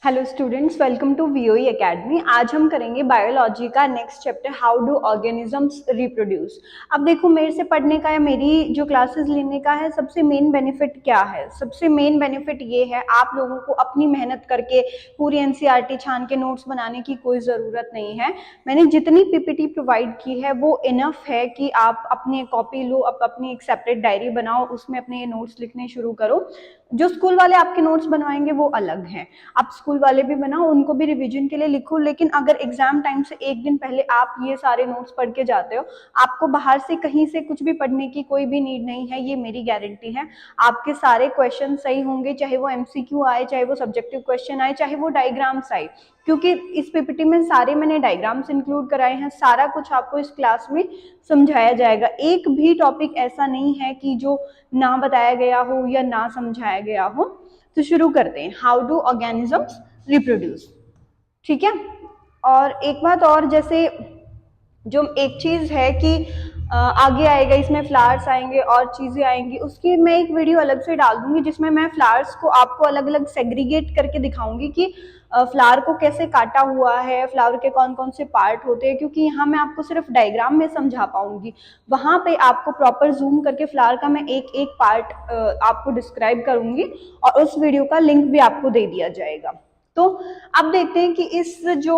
Hello students, welcome to VOE academy. आज हम करेंगे बायोलॉजी का next chapter, how do organisms reproduce. अब देखो, मेरे से पढ़ने का या मेरी जो क्लासेस लेने का है, सबसे मेन बेनिफिट क्या है? सबसे मेन बेनिफिट ये है, आप लोगों को अपनी मेहनत करके पूरी एनसीईआरटी छान के नोट्स बनाने की कोई ज़रूरत नहीं है। मैंने जितनी पीपीटी प्रोवाइड की है वो इनफ है कि आप अपनी कॉपी लो, अपनी एक सेपरेट डायरी बनाओ, उसमें अपने ये नोट्स लिखने शुरू करो। जो स्कूल वाले आपके नोट्स बनवाएंगे वो अलग हैं, आप स्कूल वाले भी बनाओ, उनको भी रिवीजन के लिए लिखो। लेकिन अगर एग्जाम टाइम से एक दिन पहले आप ये सारे नोट्स पढ़ के जाते हो, आपको बाहर से कहीं से कुछ भी पढ़ने की कोई भी नीड नहीं है, ये मेरी गारंटी है। आपके सारे क्वेश्चन सही होंगे, चाहे वो एमसीक्यू आए, चाहे वो सब्जेक्टिव क्वेश्चन आए, चाहे वो डायग्राम्स आए, क्योंकि इस पीपीटी में सारे मैंने डायग्राम्स इंक्लूड कराए हैं। सारा कुछ आपको इस क्लास में समझाया जाएगा। एक भी टॉपिक ऐसा नहीं है कि जो ना बताया गया हो या ना समझाया गया हो। तो शुरू करते हैं, हाउ डू ऑर्गेनिजम्स रिप्रोड्यूस। ठीक है। और एक बात और, जैसे जो एक चीज है कि आगे आएगा, इसमें फ्लावर्स आएंगे और चीजें आएंगी, उसकी मैं एक वीडियो अलग से डाल दूंगी जिसमें मैं फ्लावर्स को आपको अलग अलग सेग्रीगेट करके दिखाऊंगी कि फ्लावर को कैसे काटा हुआ है, फ्लावर के कौन कौन से पार्ट होते हैं। क्योंकि यहाँ मैं आपको सिर्फ डायग्राम में समझा पाऊंगी, वहां पे आपको प्रॉपर जूम करके फ्लावर का मैं एक एक पार्ट आपको डिस्क्राइब करूंगी, और उस वीडियो का लिंक भी आपको दे दिया जाएगा। तो अब देखते हैं कि इस जो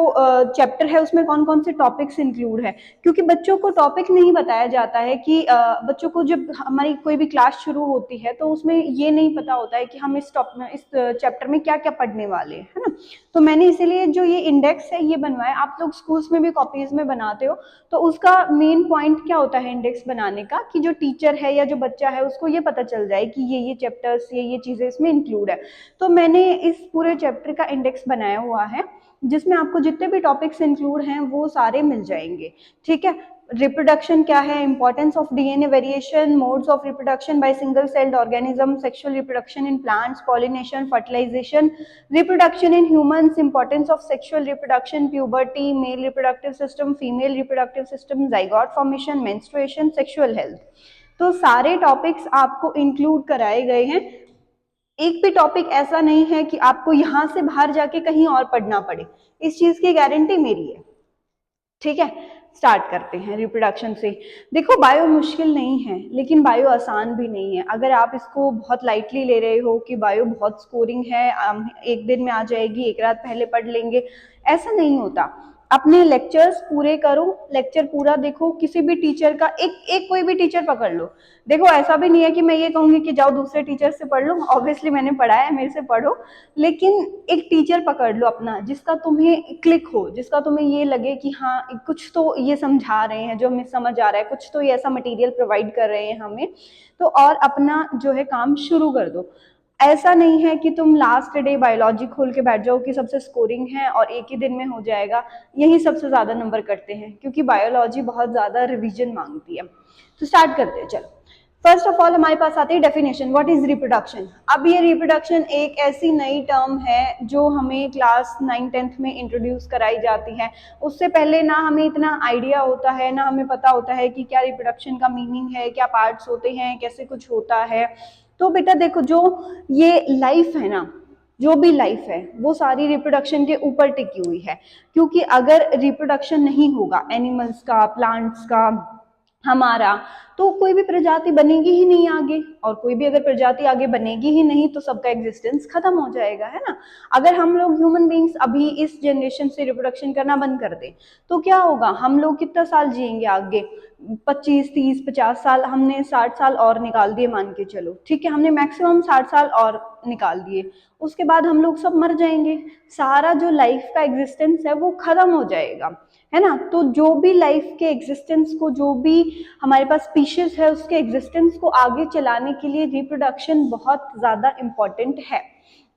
चैप्टर है उसमें कौन कौन से टॉपिक्स इंक्लूड है। क्योंकि बच्चों को टॉपिक नहीं बताया जाता है कि बच्चों को जब हमारी कोई भी क्लास शुरू होती है तो उसमें ये नहीं पता होता है कि हम इस चैप्टर में क्या क्या पढ़ने वाले हैं, है ना। तो मैंने इसीलिए जो ये इंडेक्स है ये बनवाया। आप लोग स्कूल्स में भी कॉपीज में बनाते हो, तो उसका मेन पॉइंट क्या होता है इंडेक्स बनाने का, कि जो टीचर है या जो बच्चा है उसको ये पता चल जाए कि ये चैप्टर्स, ये चीजें इसमें इंक्लूड है। तो मैंने इस पूरे चैप्टर का इंडेक्स बनाया हुआ है, जिसमें आपको जितने भी टॉपिक्स इंक्लूड हैं वो सारे मिल जाएंगे। ठीक है। रिप्रोडक्शन क्या है, importance of DNA variation, modes of reproduction by single celled organism, sexual reproduction in plants, pollination, fertilisation, reproduction in humans, importance of sexual reproduction, puberty, male reproductive system, female reproductive system, zygote formation, menstruation, sexual health. तो सारे topics आपको include कराए गए हैं। एक भी topic ऐसा नहीं है कि आपको यहां से बाहर जाके कहीं और पढ़ना पड़े, इस चीज की गारंटी मेरी है। ठीक है, स्टार्ट करते हैं रिप्रोडक्शन से। देखो, बायो मुश्किल नहीं है, लेकिन बायो आसान भी नहीं है। अगर आप इसको बहुत लाइटली ले रहे हो कि बायो बहुत स्कोरिंग है, एक दिन में आ जाएगी, एक रात पहले पढ़ लेंगे, ऐसा नहीं होता। अपने लेक्चर्स पूरे करो, लेक्चर पूरा देखो। किसी भी टीचर का एक एक कोई भी टीचर पकड़ लो। देखो, ऐसा भी नहीं है कि मैं ये कहूंगी कि जाओ दूसरे टीचर से पढ़ लो, ऑब्वियसली मैंने पढ़ा है, मेरे से पढ़ो। लेकिन एक टीचर पकड़ लो अपना, जिसका तुम्हें क्लिक हो, जिसका तुम्हें ये लगे कि हाँ कुछ तो ये समझा रहे हैं जो हमें समझ आ रहा है, कुछ तो ये ऐसा मटेरियल प्रोवाइड कर रहे हैं हमें। तो और अपना जो है काम शुरू कर दो। ऐसा नहीं है कि तुम लास्ट डे बायोलॉजी खोल के बैठ जाओ कि सबसे स्कोरिंग है और एक ही दिन में हो जाएगा। यही सबसे ज्यादा नंबर कटते हैं, क्योंकि बायोलॉजी बहुत ज्यादा रिवीजन मांगती है। तो स्टार्ट करते हैं, चलो। फर्स्ट ऑफ ऑल हमारे पास आती है डेफिनेशन, व्हाट इज रिप्रोडक्शन। अब ये रिप्रोडक्शन एक ऐसी नई टर्म है जो हमें क्लास 9th-10th में इंट्रोड्यूस कराई जाती है। उससे पहले ना हमें इतना आइडिया होता है, ना हमें पता होता है कि क्या रिप्रोडक्शन का मीनिंग है, क्या पार्ट्स होते हैं, कैसे कुछ होता है। तो बेटा देखो, जो ये लाइफ है ना, जो भी लाइफ है वो सारी रिप्रोडक्शन के ऊपर टिकी हुई है। क्योंकि अगर रिप्रोडक्शन नहीं होगा एनिमल्स का, प्लांट्स का, हमारा, तो कोई भी प्रजाति बनेगी ही नहीं आगे। और कोई भी अगर प्रजाति आगे बनेगी ही नहीं तो सबका एग्जिस्टेंस खत्म हो जाएगा, है ना। अगर हम लोग ह्यूमन बींग्स अभी इस जनरेशन से रिप्रोडक्शन करना बंद कर दें तो क्या होगा? हम लोग कितना साल जिएंगे आगे? 25, 30, 50 साल। हमने 60 साल और निकाल दिए, मान के चलो, ठीक है, हमने मैक्सिमम 60 साल और निकाल दिए। उसके बाद हम लोग सब मर जाएंगे, सारा जो लाइफ का एग्जिस्टेंस है वो खत्म हो जाएगा, है ना। तो जो भी लाइफ के एग्जिस्टेंस को, जो भी हमारे पास स्पीशीज है उसके एग्जिस्टेंस को आगे चलाने के लिए रिप्रोडक्शन बहुत ज्यादा इंपॉर्टेंट है।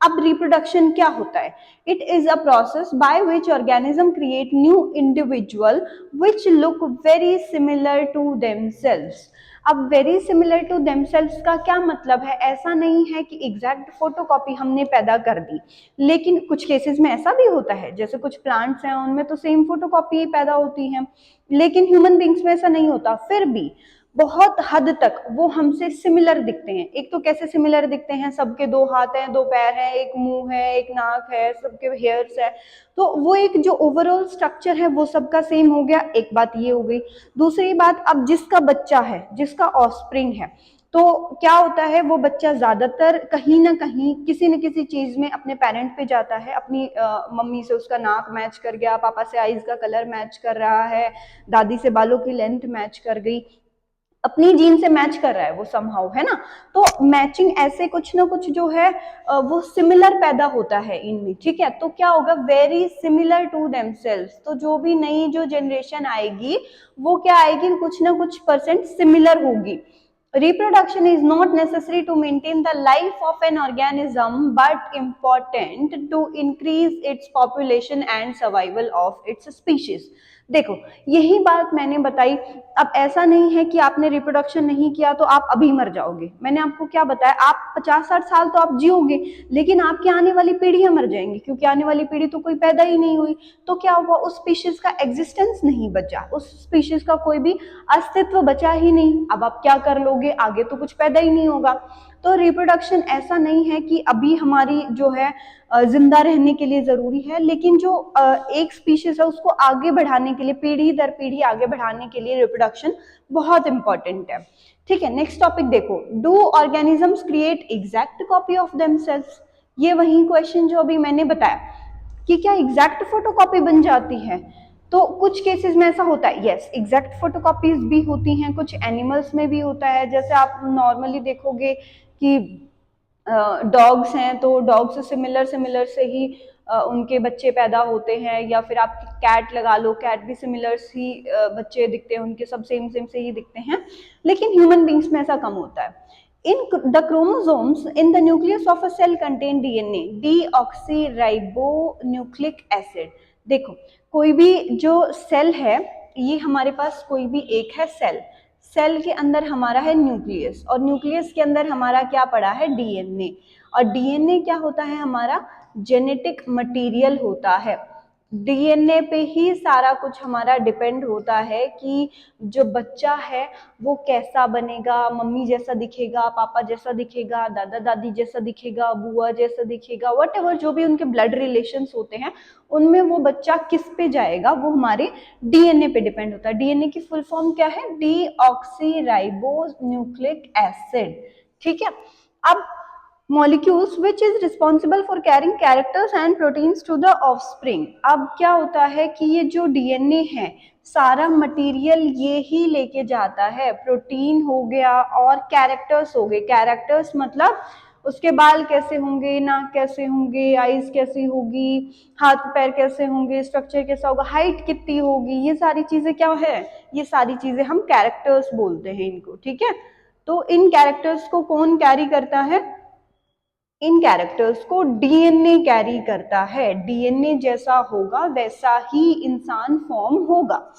अब रिप्रोडक्शन क्या होता है? It is a process by which organism create new individual which look very similar to themselves. अब वेरी सिमिलर टू देमसेल्व्स का क्या मतलब है? ऐसा नहीं है कि एग्जैक्ट फोटोकॉपी हमने पैदा कर दी, लेकिन कुछ केसेस में ऐसा भी होता है, जैसे कुछ प्लांट्स हैं उनमें तो सेम फोटोकॉपी ही पैदा होती है, लेकिन ह्यूमन बींग्स में ऐसा नहीं होता। फिर भी बहुत हद तक वो हमसे सिमिलर दिखते हैं। एक तो कैसे सिमिलर दिखते हैं, सबके 2 हाथ हैं, 2 पैर हैं, एक मुंह है, एक नाक है, सबके हेयर्स है, तो वो एक जो ओवरऑल स्ट्रक्चर है वो सबका सेम हो गया। एक बात ये हो गई। दूसरी बात, अब जिसका बच्चा है, जिसका ऑफस्प्रिंग है, तो क्या होता है, वो बच्चा ज्यादातर कहीं ना कहीं किसी न किसी चीज में अपने पेरेंट पे जाता है। अपनी मम्मी से उसका नाक मैच कर गया, पापा से आईज का कलर मैच कर रहा है, दादी से बालों की लेंथ मैच कर गई, अपनी जीन से मैच कर रहा है वो समहाउ, है ना। तो मैचिंग ऐसे कुछ ना कुछ जो है वो सिमिलर पैदा होता है इनमें, ठीक है। तो क्या होगा, वेरी सिमिलर टू देमसेल्व्स। तो जो भी नई जो जनरेशन आएगी वो क्या आएगी, कुछ ना कुछ परसेंट सिमिलर होगी। Reproduction is not necessary to maintain the life of an organism but important to increase its population and survival of its species। देखो, यही बात मैंने बताई। अब ऐसा नहीं है कि आपने रिप्रोडक्शन नहीं किया तो आप अभी मर जाओगे। मैंने आपको क्या बताया, आप 50-60 साल तो आप जियोगे, लेकिन आपकी आने वाली पीढ़ियां मर जाएंगी, क्योंकि आने वाली पीढ़ी तो कोई पैदा ही नहीं हुई। तो क्या हुआ, उस स्पीशीज का एग्जिस्टेंस नहीं बचा, उस स्पीशीज का कोई भी अस्तित्व बचा ही नहीं। अब आप क्या कर लोगे, आगे तो कुछ पैदा ही नहीं होगा। तो रिप्रोडक्शन ऐसा नहीं है कि अभी हमारी जो है जिंदा रहने के लिए जरूरी है, लेकिन जो एक स्पीशीज है उसको आगे बढ़ाने के लिए, पीढ़ी दर पीढ़ी आगे बढ़ाने के लिए रिप्रोडक्शन बहुत इंपॉर्टेंट है, ठीक है। नेक्स्ट टॉपिक देखो, do organisms create exact copy of themselves. ये वही क्वेश्चन जो अभी मैंने बताया कि क्या एग्जैक्ट फोटोकॉपी बन जाती है। तो कुछ केसेस में ऐसा होता है, यस, एग्जैक्ट फोटोकॉपीज भी होती हैं, कुछ एनिमल्स में भी होता है। जैसे आप नॉर्मली देखोगे कि डॉग्स हैं, तो डॉग से सिमिलर सिमिलर से ही उनके बच्चे पैदा होते हैं, या फिर आप कैट लगा लो, कैट भी सिमिलर ही बच्चे दिखते हैं उनके, सब सेम सेम से ही दिखते हैं। लेकिन ह्यूमन बींग्स में ऐसा कम होता है। In the chromosomes in the nucleus of a cell contain DNA, deoxyribonucleic acid। देखो, कोई भी जो सेल है, ये हमारे पास कोई भी एक है सेल, सेल के अंदर हमारा है न्यूक्लियस, और न्यूक्लियस के अंदर हमारा क्या पड़ा है, डीएनए। और डीएनए क्या होता है, हमारा जेनेटिक मटेरियल होता है। डीएनए पे ही सारा कुछ हमारा डिपेंड होता है कि जो बच्चा है वो कैसा बनेगा, मम्मी जैसा दिखेगा, पापा जैसा दिखेगा, दादा दादी जैसा दिखेगा, बुआ जैसा दिखेगा, व्हाटएवर जो भी उनके ब्लड रिलेशंस होते हैं, उनमें वो बच्चा किस पे जाएगा, वो हमारे डीएनए पे डिपेंड होता है। डीएनए की फुल फॉर्म क्या है, डीऑक्सीराइबोज न्यूक्लिक एसिड, ठीक है। अब molecules which is responsible for carrying characters and proteins to the offspring। अब क्या होता है कि ये जो डीएनए है, सारा मटेरियल ये ही लेके जाता है, प्रोटीन हो गया और कैरेक्टर्स हो गए। कैरेक्टर्स मतलब उसके बाल कैसे होंगे, नाक कैसे होंगे, आईज कैसी होगी, हाथ पैर कैसे होंगे, स्ट्रक्चर कैसा होगा, हाइट कितनी होगी, ये सारी चीजें क्या है, ये सारी चीजें हम कैरेक्टर्स बोलते हैं इनको, ठीक है। तो इन कैरेक्टर्स को कौन कैरी करता है, इन कैरेक्टर्स को डीएनए कैरी करता है। डीएनए जैसा होगा वैसा ही इंसान फॉर्म होगा।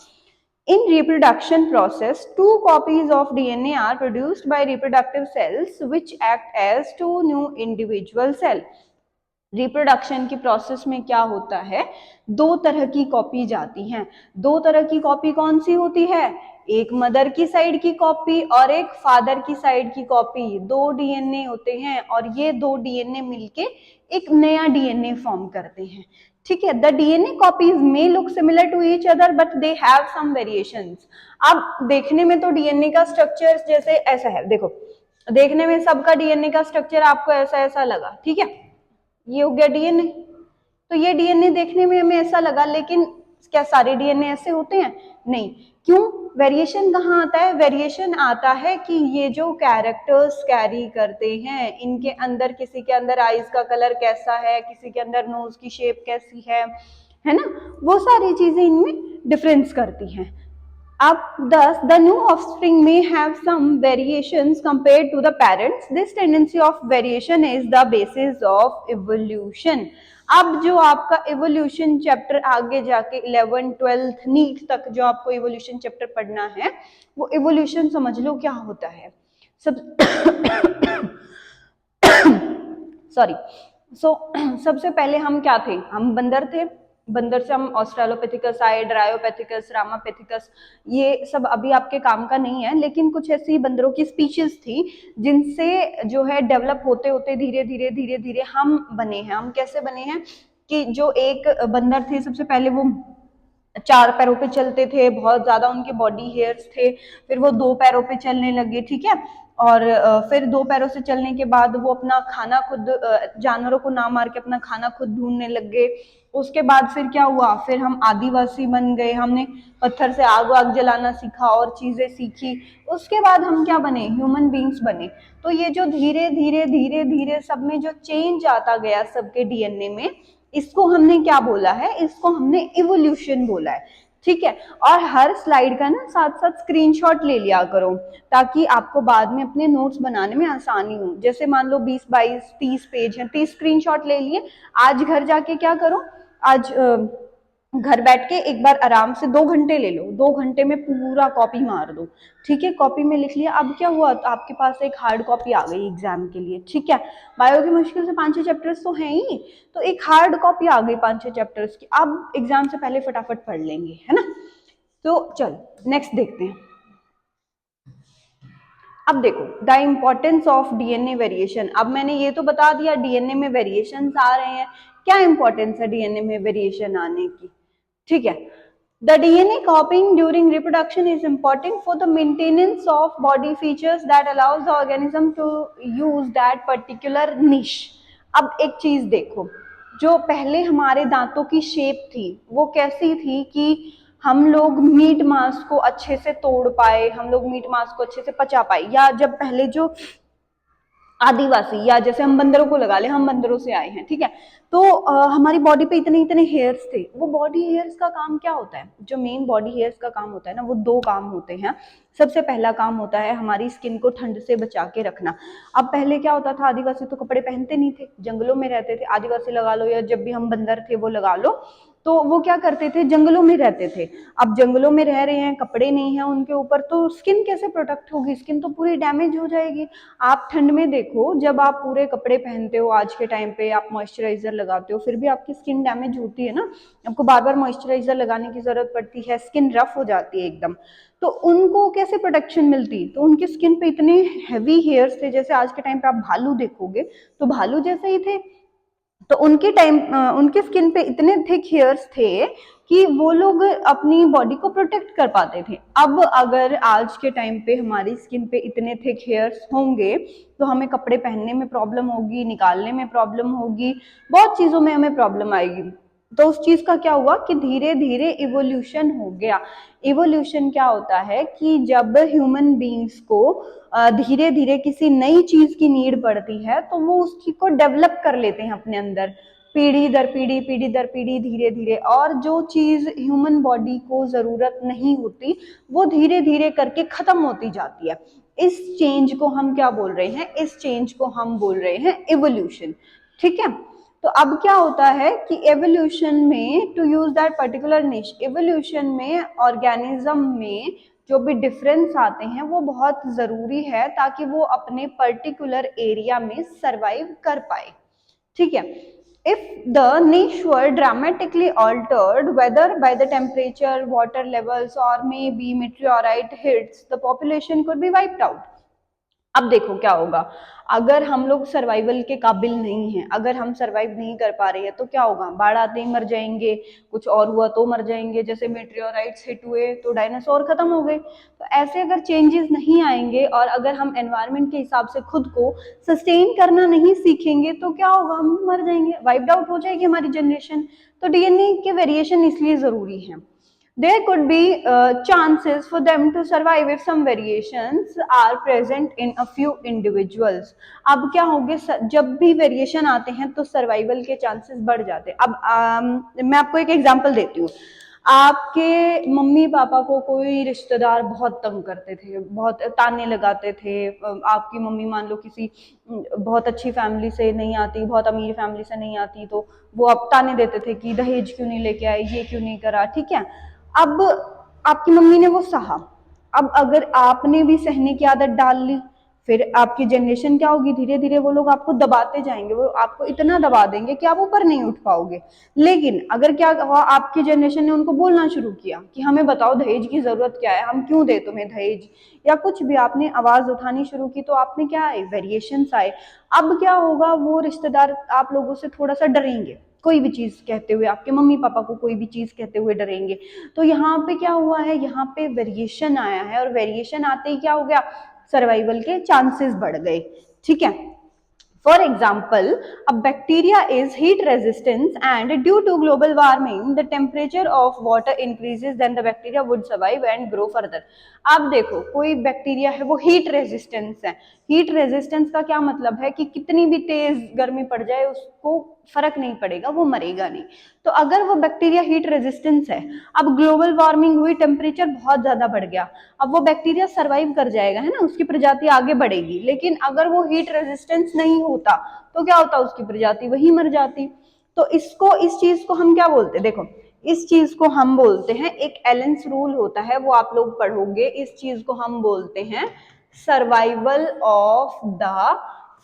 In reproduction process, two copies of DNA are produced by reproductive cells which act as two new individual cell। Reproduction की प्रोसेस में क्या होता है, 2 तरह की कॉपी जाती हैं। 2 तरह की कॉपी कौन सी होती है, एक मदर की साइड की कॉपी और एक फादर की साइड की कॉपी। 2 डीएनए होते हैं और ये 2 डीएनए मिलके एक नया डीएनए फॉर्म करते हैं, ठीक है। The DNA copies may look similar to each other but they have some variations. अब देखने में तो डीएनए का स्ट्रक्चर जैसे ऐसा है, देखो देखने में सबका डीएनए का स्ट्रक्चर आपको ऐसा ऐसा लगा, ठीक है, ये हो गया डीएनए। तो ये डीएनए देखने में हमें ऐसा लगा, लेकिन क्या सारे डीएनए ऐसे होते हैं, नहीं। क्यों, वेरिएशन कहाँ आता है, वेरिएशन आता है कि ये जो कैरेक्टर्स कैरी करते हैं, इनके अंदर, किसी के अंदर आईज का कलर कैसा है, किसी के अंदर नोज की शेप कैसी है ना, वो सारी चीजें इनमें डिफरेंस करती हैं। Up, thus, the new offspring may have some variations compared to the parents. This tendency of variation is the basis of evolution। अब जो आपका evolution चैप्टर आगे जाके 11th 12th नीट तक जो आपको evolution चैप्टर पढ़ना है, वो evolution समझ लो क्या होता है। सब सॉरी सबसे पहले हम क्या थे, हम बंदर थे, बंदर से हम ऑस्ट्रेलोपिथिकस आए, ड्रायोपैथिकस, रामापैथिकस, ये सब अभी आपके काम का नहीं है, लेकिन कुछ ऐसी बंदरों की स्पीशीज थी जिनसे जो है डेवलप होते होते धीरे धीरे धीरे धीरे हम बने हैं। हम कैसे बने हैं कि जो एक बंदर थे, सबसे पहले वो 4 पैरों पे चलते थे, बहुत ज्यादा उनके बॉडी हेयर्स थे, फिर वो 2 पैरों पे चलने लगे, ठीक है, और फिर 2 पैरों से चलने के बाद वो अपना खाना खुद, जानवरों को ना मार के अपना खाना खुद ढूंढने लग गए। उसके बाद फिर क्या हुआ, फिर हम आदिवासी बन गए, हमने पत्थर से आग वाग जलाना सीखा और चीजें सीखी। उसके बाद हम क्या बने, ह्यूमन बींग्स बने। तो ये जो धीरे धीरे धीरे धीरे सब में जो चेंज आता गया सबके डीएनए में, इसको हमने क्या बोला है, इसको हमने इवोल्यूशन बोला है, ठीक है। और हर स्लाइड का ना साथ साथ स्क्रीनशॉट ले लिया करो, ताकि आपको बाद में अपने नोट्स बनाने में आसानी हो। जैसे मान लो 20 22 30 पेज हैं, 30 स्क्रीनशॉट ले लिए, आज घर जाके क्या करो, आज घर बैठ के एक बार आराम से 2 घंटे ले लो, 2 घंटे में पूरा कॉपी मार दो, ठीक है। कॉपी में लिख लिया, अब क्या हुआ, तो आपके पास एक हार्ड कॉपी आ गई एग्जाम के लिए, ठीक है। बायो की मुश्किल से 5-6 चैप्टर्स तो हैं ही, तो एक हार्ड कॉपी आ गई 5-6 चैप्टर्स की, अब एग्जाम से पहले फटाफट पढ़ लेंगे, है ना। तो चल नेक्स्ट देखते हैं। अब देखो the importance of DNA variation. अब मैंने ये तो बता दिया डीएनए में वेरिएशंस आ रहे हैं, क्या इंपॉर्टेंस है डीएनए में वेरिएशन आने की, ठीक है। The DNA copying during reproduction is important for the maintenance of body features that allows the organism to use that particular niche. अब एक चीज देखो, जो पहले हमारे दांतों की शेप थी वो कैसी थी कि हम लोग मीट मांस को अच्छे से तोड़ पाए, हम लोग मीट मांस को अच्छे से पचा पाए, या जब पहले जो आदिवासी, या जैसे हम बंदरों को लगा ले, हम बंदरों से आए हैं, ठीक है, तो हमारी बॉडी पे इतने इतने हेयर्स थे। वो बॉडी हेयर्स का काम क्या होता है, जो मेन बॉडी हेयर्स का काम होता है ना, वो 2 काम होते हैं। सबसे पहला काम होता है हमारी स्किन को ठंड से बचा के रखना। अब पहले क्या होता था, आदिवासी तो कपड़े पहनते नहीं थे, जंगलों में रहते थे, आदिवासी लगा लो या जब भी हम बंदर थे वो लगा लो, तो वो क्या करते थे, जंगलों में रहते थे। अब जंगलों में रह रहे हैं, कपड़े नहीं है उनके ऊपर, तो स्किन कैसे प्रोटेक्ट होगी, स्किन तो पूरी डैमेज हो जाएगी। आप ठंड में देखो, जब आप पूरे कपड़े पहनते हो आज के टाइम पे, आप मॉइस्चराइजर लगाते हो, फिर भी आपकी स्किन डैमेज होती है ना, आपको बार बार मॉइस्चराइजर लगाने की जरूरत पड़ती है, स्किन रफ हो जाती है एकदम। तो उनको कैसे प्रोटेक्शन मिलती, तो उनकी स्किन पे इतने हैवी हेयर्स थे, जैसे आज के टाइम पे आप भालू देखोगे तो भालू जैसे ही थे, तो उनके स्किन पे इतने थिक हेयर्स थे कि वो लोग अपनी बॉडी को प्रोटेक्ट कर पाते थे। अब अगर आज के टाइम पे हमारी स्किन पे इतने थिक हेयर्स होंगे तो हमें कपड़े पहनने में प्रॉब्लम होगी, निकालने में प्रॉब्लम होगी, बहुत चीजों में हमें प्रॉब्लम आएगी। तो उस चीज का क्या हुआ कि धीरे धीरे इवोल्यूशन हो गया। इवोल्यूशन क्या होता है कि जब ह्यूमन बींग्स को धीरे धीरे किसी नई चीज की नीड पड़ती है तो वो उसकी को डेवलप कर लेते हैं अपने अंदर, पीढ़ी दर पीढ़ी, पीढ़ी दर पीढ़ी, धीरे धीरे। और जो चीज ह्यूमन बॉडी को जरूरत नहीं होती वो धीरे धीरे करके खत्म होती जाती है। इस चेंज को हम क्या बोल रहे हैं, इस चेंज को हम बोल रहे हैं इवोल्यूशन, ठीक है। तो अब क्या होता है कि एवोल्यूशन में, टू यूज दैट पर्टिकुलर निश, एवोल्यूशन में ऑर्गेनिज्म में जो भी डिफरेंस आते हैं वो बहुत जरूरी है ताकि वो अपने पर्टिकुलर एरिया में सरवाइव कर पाए, ठीक है। If the niche were dramatically altered, whether by the temperature, water levels, or maybe meteorite hits, the population could be wiped out. अब देखो क्या होगा, अगर हम लोग सर्वाइवल के काबिल नहीं हैं, अगर हम सर्वाइव नहीं कर पा रहे हैं तो क्या होगा, बाढ़ आते ही मर जाएंगे, कुछ और हुआ तो मर जाएंगे, जैसे मेटेओराइट्स हिट हुए तो डायनासोर खत्म हो गए। तो ऐसे अगर चेंजेस नहीं आएंगे और अगर हम एनवायरनमेंट के हिसाब से खुद को सस्टेन करना नहीं सीखेंगे तो क्या होगा, हम मर जाएंगे, वाइप्ड आउट हो जाएगी हमारी जनरेशन। तो डीएनए के वेरिएशन इसलिए जरूरी है। There could be chances for them to survive if some variations are present in a few individuals. अब क्या होगे, जब भी वेरिएशन आते हैं तो सर्वाइवल के चांसेस बढ़ जाते हैं। अब मैं आपको एक एग्जांपल देती हूँ। आपके मम्मी पापा को कोई रिश्तेदार बहुत तंग करते थे, बहुत ताने लगाते थे, आपकी मम्मी मान लो किसी बहुत अच्छी फैमिली से नहीं आती, बहुत अमीर फैमिली से नहीं आती, तो वो अब ताने देते थे कि दहेज क्यों नहीं लेके आए, ये क्यों नहीं करा, ठीक है। अब आपकी मम्मी ने वो सहा, अब अगर आपने भी सहने की आदत डाल ली, फिर आपकी जनरेशन क्या होगी, धीरे धीरे वो लोग आपको दबाते जाएंगे, वो आपको इतना दबा देंगे कि आप ऊपर नहीं उठ पाओगे। लेकिन अगर क्या हुआ, आपकी जनरेशन ने उनको बोलना शुरू किया कि हमें बताओ दहेज की जरूरत क्या है, हम क्यों दे तुम्हें दहेज, या कुछ भी, आपने आवाज उठानी शुरू की, तो आप में क्या आए, वेरिएशंस आए। अब क्या होगा, वो रिश्तेदार आप लोगों से थोड़ा सा डरेंगे, कोई भी चीज कहते हुए, आपके मम्मी पापा को कोई भी चीज कहते हुए डरेंगे। तो यहाँ पे क्या हुआ है, यहाँ पे वेरिएशन आया है, और वेरिएशन आते ही क्या हो गया, सर्वाइवल के चांसेस बढ़ गए। ठीक है। For example, a bacteria is heat resistant and due to global warming, the temperature of water increases, then the bacteria would survive and grow further. अब देखो, कोई बैक्टीरिया है वो हीट रेजिस्टेंस है। हीट रेजिस्टेंस का क्या मतलब है कि कितनी भी तेज गर्मी पड़ जाए उसको फर्क नहीं पड़ेगा, वो मरेगा नहीं। तो अगर वो बैक्टीरिया हीट रेजिस्टेंस है, अब ग्लोबल वार्मिंग हुई, टेम्परेचर बहुत ज्यादा बढ़ गया, अब वो बैक्टीरिया सर्वाइव कर जाएगा, है ना, उसकी प्रजाति आगे बढ़ेगी। लेकिन अगर वो हीट रेजिस्टेंस नहीं होता तो क्या होता, उसकी प्रजाति वही मर जाती। तो इसको, इस चीज को हम क्या बोलते हैं, देखो इस चीज को हम बोलते हैं, एक एलेंस रूल होता है, वो आप लोग पढ़ोगे, इस चीज को हम बोलते हैं सर्वाइवल ऑफ द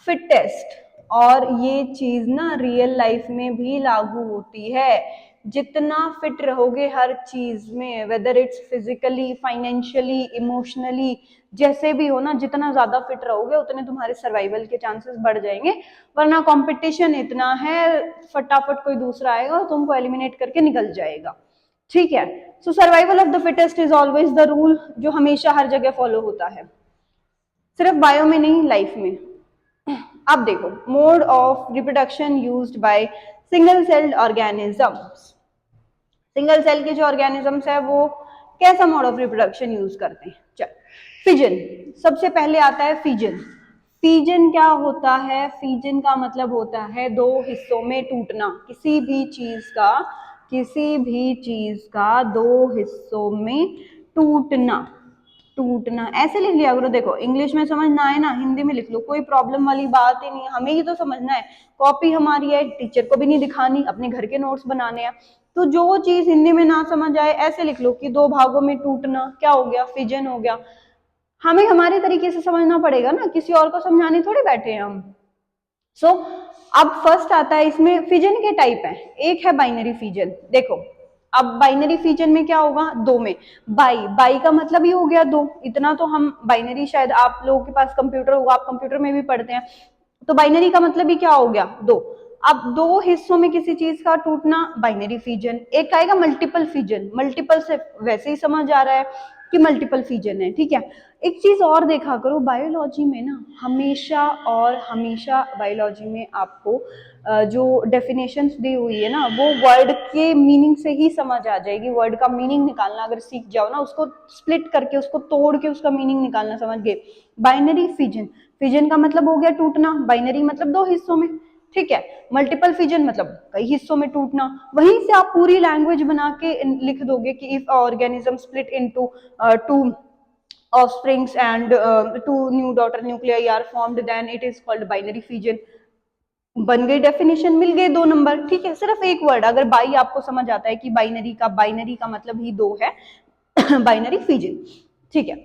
फिटेस्ट। और ये चीज ना रियल लाइफ में भी लागू होती है। जितना फिट रहोगे हर चीज में, whether it's physically, financially, emotionally, जैसे भी हो ना, जितना ज्यादा फिट रहोगे उतने तुम्हारे सर्वाइवल के चांसेस बढ़ जाएंगे। वरना कंपटीशन इतना है, फटाफट कोई दूसरा आएगा और तुमको एलिमिनेट करके निकल जाएगा। ठीक है। So survival of the fittest is always the rule, जो हमेशा हर जगह फॉलो होता है, सिर्फ बायो में नहीं, लाइफ में। अब देखो, mode of reproduction used by single celled organisms. Single cell के जो ऑर्गेनिजम्स है वो कैसा मोड ऑफ रिप्रोडक्शन यूज करते हैं, चल फिजन। सबसे पहले आता है फिजन। फिजन क्या होता है, फिजन का मतलब होता है दो हिस्सों में टूटना, किसी भी चीज का, किसी भी चीज का दो हिस्सों में टूटना। टूटना ऐसे लिख लिया करो, देखो इंग्लिश में समझ ना आए ना, हिंदी में लिख लो, कोई प्रॉब्लम वाली बात ही नहीं है, हमें ही तो समझना है, कॉपी हमारी है, टीचर को भी नहीं दिखानी, अपने घर के नोट्स बनाने हैं। तो जो चीज हिंदी में ना समझ आए ऐसे लिख लो कि दो भागों में टूटना, क्या हो गया, फिजन हो गया। हमें हमारे तरीके से समझना पड़ेगा ना, किसी और को समझाने थोड़े बैठे हैं हम। सो अब फर्स्ट आता है, इसमें फिजन के टाइप है, एक है बाइनरी फिजन। देखो अब बाइनरी फिजन में क्या होगा, दो में बाई, बाई का मतलब ही हो गया दो, इतना तो हम बाइनरी, शायद आप लोगों के पास कंप्यूटर होगा, आप कंप्यूटर में भी पढ़ते हैं, तो बाइनरी का मतलब ही क्या हो गया, दो। अब दो हिस्सों में किसी चीज का टूटना, बाइनरी फिजन। एक आएगा मल्टीपल फिजन, मल्टीपल से वैसे ही समझ आ रहा है कि मल्टीपल फिजन है। ठीक है। एक चीज और देखा करो, बायोलॉजी में ना हमेशा और हमेशा बायोलॉजी में आपको जो डेफिनेशंस दी हुई है ना, वो वर्ड के मीनिंग से ही समझ आ जाएगी। वर्ड का मीनिंग निकालना अगर सीख जाओ ना, उसको स्प्लिट करके, उसको तोड़ के उसका मीनिंग निकालना समझ गए। बाइनरी फिजन, फिजन का मतलब हो गया टूटना, बाइनरी मतलब दो हिस्सों में। ठीक है। मल्टीपल फिजन मतलब कई हिस्सों में टूटना। वहीं से आप पूरी लैंग्वेज बना के लिख दोगे कि if organism split into to offsprings and two new daughter nuclei are formed, then it is called binary fission। बन गई डेफिनेशन, मिल गए दो नंबर। ठीक है। सिर्फ एक वर्ड, अगर बाई आपको समझ आता है कि बाइनरी का मतलब ही दो है, बाइनरी फिजन। ठीक है।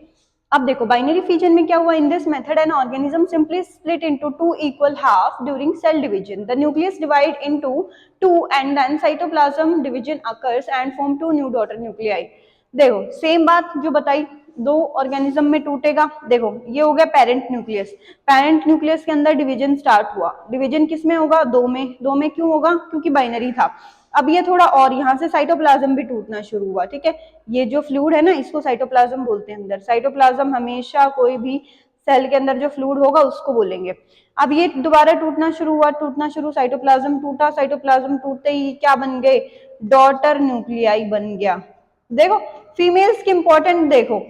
अब देखो बाइनरी फिजन में क्या हुआ, in this method an organism simply split into two equal half during cell division, the nucleus divide into two and then cytoplasm division occurs and form two new daughter nuclei. देखो same बात जो बताई, दो organism में टूटेगा। देखो ये हो गया पेरेंट न्यूक्लियस, पेरेंट न्यूक्लियस के अंदर डिवीजन स्टार्ट हुआ, डिवीजन किस में होगा, दो में। दो में क्यों होगा, क्योंकि बाइनरी था। अब ये थोड़ा और, यहाँ से साइटोप्लाज्म भी टूटना शुरू हुआ। ठीक है। ये जो फ्लूइड है ना, इसको साइटोप्लाज्म बोलते हैं अंदर। साइटोप्लाज्म हमेशा कोई भी सेल के अंदर जो फ्लूइड होगा उसको बोलेंगे। अब ये दोबारा टूटना शुरू हुआ, टूटना शुरू, साइटोप्लाज्म टूटा, साइटोप्लाज्म टूटते ही क्या बन गए, डॉटर न्यूक्लियाई बन गया। देखो फीमेल्स के इंपॉर्टेंट देखो,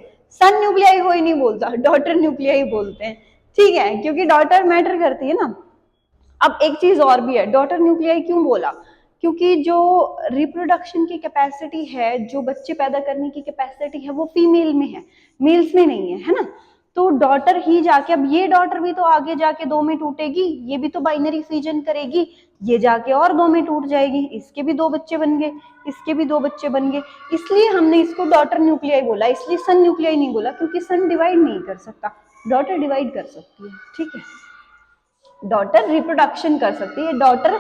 सन न्यूक्लियाई कोई नहीं बोलता, डॉटर न्यूक्लियाई बोलते हैं। ठीक है, क्योंकि डॉटर मैटर करती है ना। अब एक चीज और भी है, डॉटर न्यूक्लियाई क्यों बोला, क्योंकि जो रिप्रोडक्शन की कैपेसिटी है, जो बच्चे पैदा करने की कैपेसिटी है, वो फीमेल में है, मेल्स में नहीं है ना। तो डॉटर ही जाके, अब ये डॉटर भी तो आगे जाके दो में टूटेगी, ये भी तो बाइनरी फिजन करेगी, ये जाके और दो में टूट जाएगी, इसके भी दो बच्चे बन गए, इसके भी दो बच्चे बन गए। इसलिए हमने इसको डॉटर न्यूक्लियाई बोला, इसलिए सन न्यूक्लियाई नहीं बोला, क्योंकि सन डिवाइड नहीं कर सकता, डॉटर डिवाइड कर सकती है, ठीक है, डॉटर रिप्रोडक्शन कर सकती है। डॉटर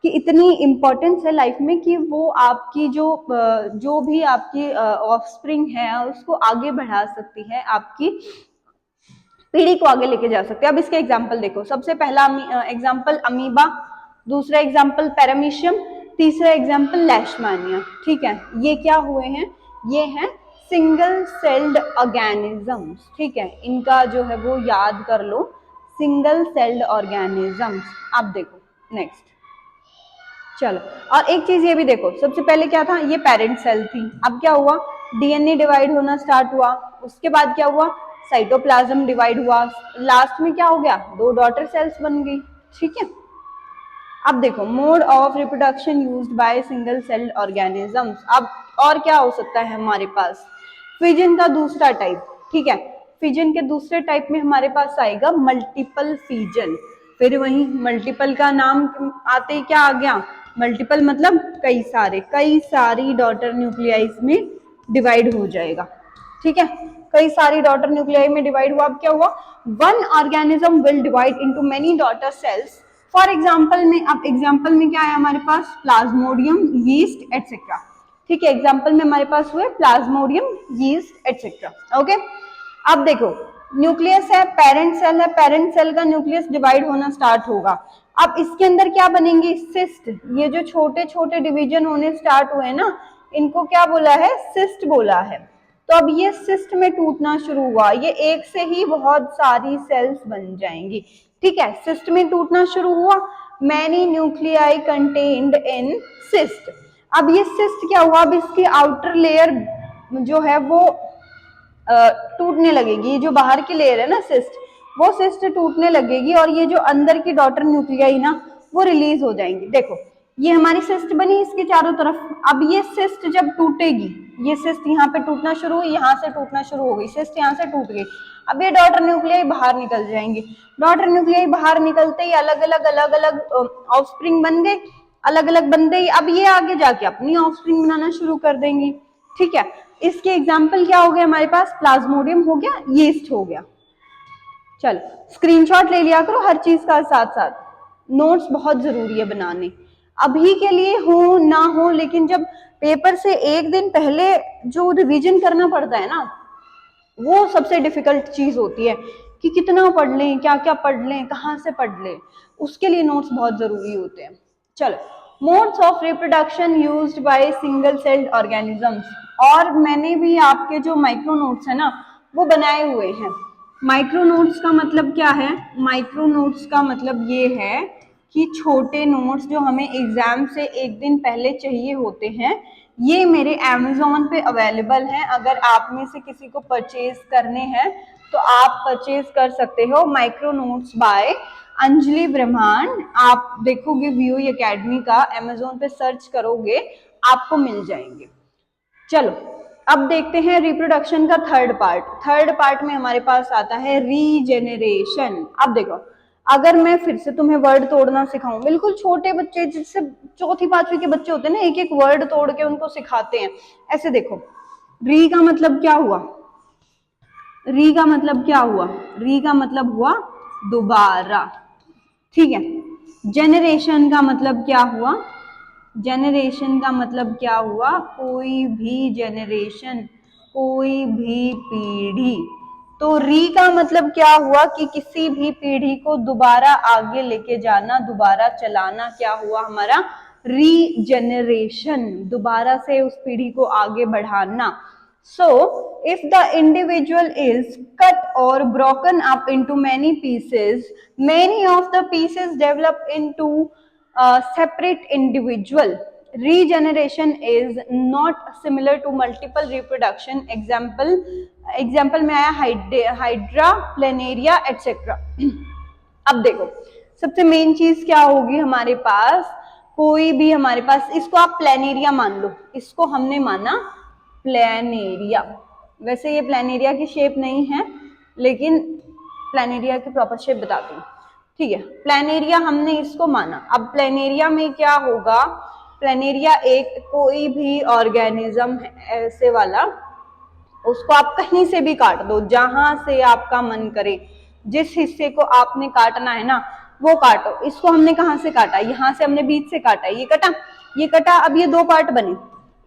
की इतनी इम्पोर्टेंस है लाइफ में कि वो आपकी जो भी आपकी ऑफस्प्रिंग है उसको आगे बढ़ा सकती है, आपकी पीढ़ी को आगे लेके जा सकते हैं। अब इसके एग्जाम्पल देखो, सबसे पहला एग्जाम्पल अमीबा, दूसरा एग्जाम्पल पैरामीशियम, तीसरा एग्जाम्पल लेशमानिया, ठीक है। ये क्या हुए हैं, ये हैं सिंगल सेल्ड ऑर्गेनिजम्स, ठीक है, इनका जो है वो याद कर लो, सिंगल सेल्ड ऑर्गेनिजम्स। अब देखो नेक्स्ट, चलो, और एक चीज ये भी देखो, सबसे पहले क्या था, ये पेरेंट सेल थी, अब क्या हुआ, डीएनए डिवाइड होना स्टार्ट हुआ, उसके बाद क्या हुआ, साइटोप्लाज्म डिवाइड हुआ, लास्ट में क्या हो गया, दो डॉटर सेल्स बन गई, ठीक है। अब देखो, mode of reproduction used by single celled organisms. अब और क्या हो सकता है हमारे पास, फिजन का दूसरा टाइप, ठीक है, फिजन के दूसरे टाइप में हमारे पास आएगा मल्टीपल फिजन। फिर वही मल्टीपल का नाम आते ही क्या आ गया, मल्टीपल मतलब कई सारी डॉटर न्यूक्लियाइज में डिवाइड हो जाएगा, ठीक है, कई सारी डॉटर न्यूक्लियाई में डिवाइड हुआ। अब क्या हुआ, one organism will divide into many daughter cells. For example में, अब एग्जांपल में क्या है हमारे पास, प्लाज्मोडियम, यीस्ट एटसेट्रा, ठीक है, एग्जांपल में हमारे पास हुए प्लाज्मोडियम, यीस्ट एटसेट्रा, ओके। अब देखो, न्यूक्लियस है, पेरेंट सेल है, पेरेंट सेल का न्यूक्लियस डिवाइड होना स्टार्ट होगा। अब इसके अंदर क्या बनेंगी, सिस्ट, ये जो छोटे छोटे डिवीजन होने स्टार्ट हुए ना, इनको क्या बोला है, सिस्ट बोला है। तो अब ये सिस्ट में टूटना शुरू हुआ, ये एक से ही बहुत सारी सेल्स बन जाएंगी, ठीक है, सिस्ट में टूटना शुरू हुआ, many nuclei contained in cyst. अब ये सिस्ट क्या हुआ, अब इसकी आउटर लेयर जो है वो टूटने लगेगी, जो बाहर की लेयर है ना सिस्ट, वो सिस्ट टूटने लगेगी और ये जो अंदर की डॉटर न्यूक्लियाई ना वो रिलीज हो जाएंगी। देखो, ये हमारी सिस्ट बनी इसके चारों तरफ, अब ये सिस्ट जब टूटेगी, ये सिस्ट यहाँ पे टूटना शुरू हुई, यहाँ से टूटना शुरू हो गई, सिस्ट यहाँ से टूट गई, अब ये डॉटर न्यूक्लियाई बाहर निकल जाएंगी। डॉटर न्यूक्लियाई बाहर निकलते ही अलग अलग ऑफस्प्रिंग बन गए, अलग अलग बन गई, अब ये आगे जाके अपनी ऑफस्प्रिंग बनाना शुरू कर देंगी, ठीक है। इसके एग्जाम्पल क्या हो गया हमारे पास, प्लाज्मोडियम हो गया, यीस्ट हो गया। चलो, स्क्रीनशॉट ले लिया करो हर चीज का, साथ साथ नोट्स बहुत जरूरी है बनाने, अभी के लिए हो ना हो, लेकिन जब पेपर से एक दिन पहले जो रिवीजन करना पड़ता है ना, वो सबसे डिफिकल्ट चीज होती है कि कितना पढ़ लें, क्या क्या पढ़ लें, कहाँ से पढ़ लें, उसके लिए नोट्स बहुत जरूरी होते हैं। चलो, modes of reproduction used by single celled organisms, और मैंने भी आपके जो माइक्रो नोट्स है ना वो बनाए हुए हैं। माइक्रो नोट्स का मतलब क्या है, माइक्रो नोट्स का मतलब ये है कि छोटे नोट्स जो हमें एग्जाम से एक दिन पहले चाहिए होते हैं, ये मेरे अमेज़न पे अवेलेबल हैं। अगर आप में से किसी को परचेज करने हैं तो आप परचेज कर सकते हो, माइक्रो नोट्स बाय अंजलि ब्रह्मांड। आप देखोगे वीओई एकेडमी का, अमेज़न पे सर्च करोगे आपको मिल जाएंगे। चलो, अब देखते हैं रिप्रोडक्शन का थर्ड पार्ट। थर्ड पार्ट में हमारे पास आता है रीजेनरेशन। अब देखो, अगर मैं फिर से तुम्हें वर्ड तोड़ना सिखाऊं, बिल्कुल छोटे बच्चे जिससे चौथी पांचवी के बच्चे होते हैं ना, एक एक वर्ड तोड़ के उनको सिखाते हैं, ऐसे देखो, री का मतलब क्या हुआ, री का मतलब क्या हुआ, री का मतलब हुआ दोबारा, ठीक है। जेनरेशन का मतलब क्या हुआ, जेनरेशन का मतलब क्या हुआ, कोई भी जेनरेशन, कोई भी पीढ़ी। तो री का मतलब क्या हुआ कि किसी भी पीढ़ी को दोबारा आगे लेके जाना, दोबारा चलाना, क्या हुआ हमारा, रीजेनरेशन, दोबारा से उस पीढ़ी को आगे बढ़ाना। So, if the individual is cut or broken up into many pieces, many of the pieces develop into a separate individual. Regeneration is not similar to multiple reproduction. Example में आया हाइड्रा, प्लेनेरिया एटसेट्रा। अब देखो, सबसे main चीज क्या होगी हमारे पास, कोई भी हमारे पास, इसको आप प्लेनेरिया मान लो, इसको हमने माना प्लेनेरिया, वैसे ये प्लेनेरिया की शेप नहीं है, लेकिन प्लेनेरिया की प्रॉपर शेप बताती हूँ, ठीक है। प्लेनेरिया हमने इसको माना। अब प्लेनेरिया में क्या होगा, प्लेनेरिया एक कोई भी ऑर्गेनिज्म ऐसे वाला उसको आप कहीं से भी काट दो, जहां से आपका मन करे, जिस हिस्से को आपने काटना है ना वो काटो। इसको हमने कहाँ से काटा, यहाँ से हमने बीच से काटा, ये कटा, ये कटा, अब ये दो पार्ट बने।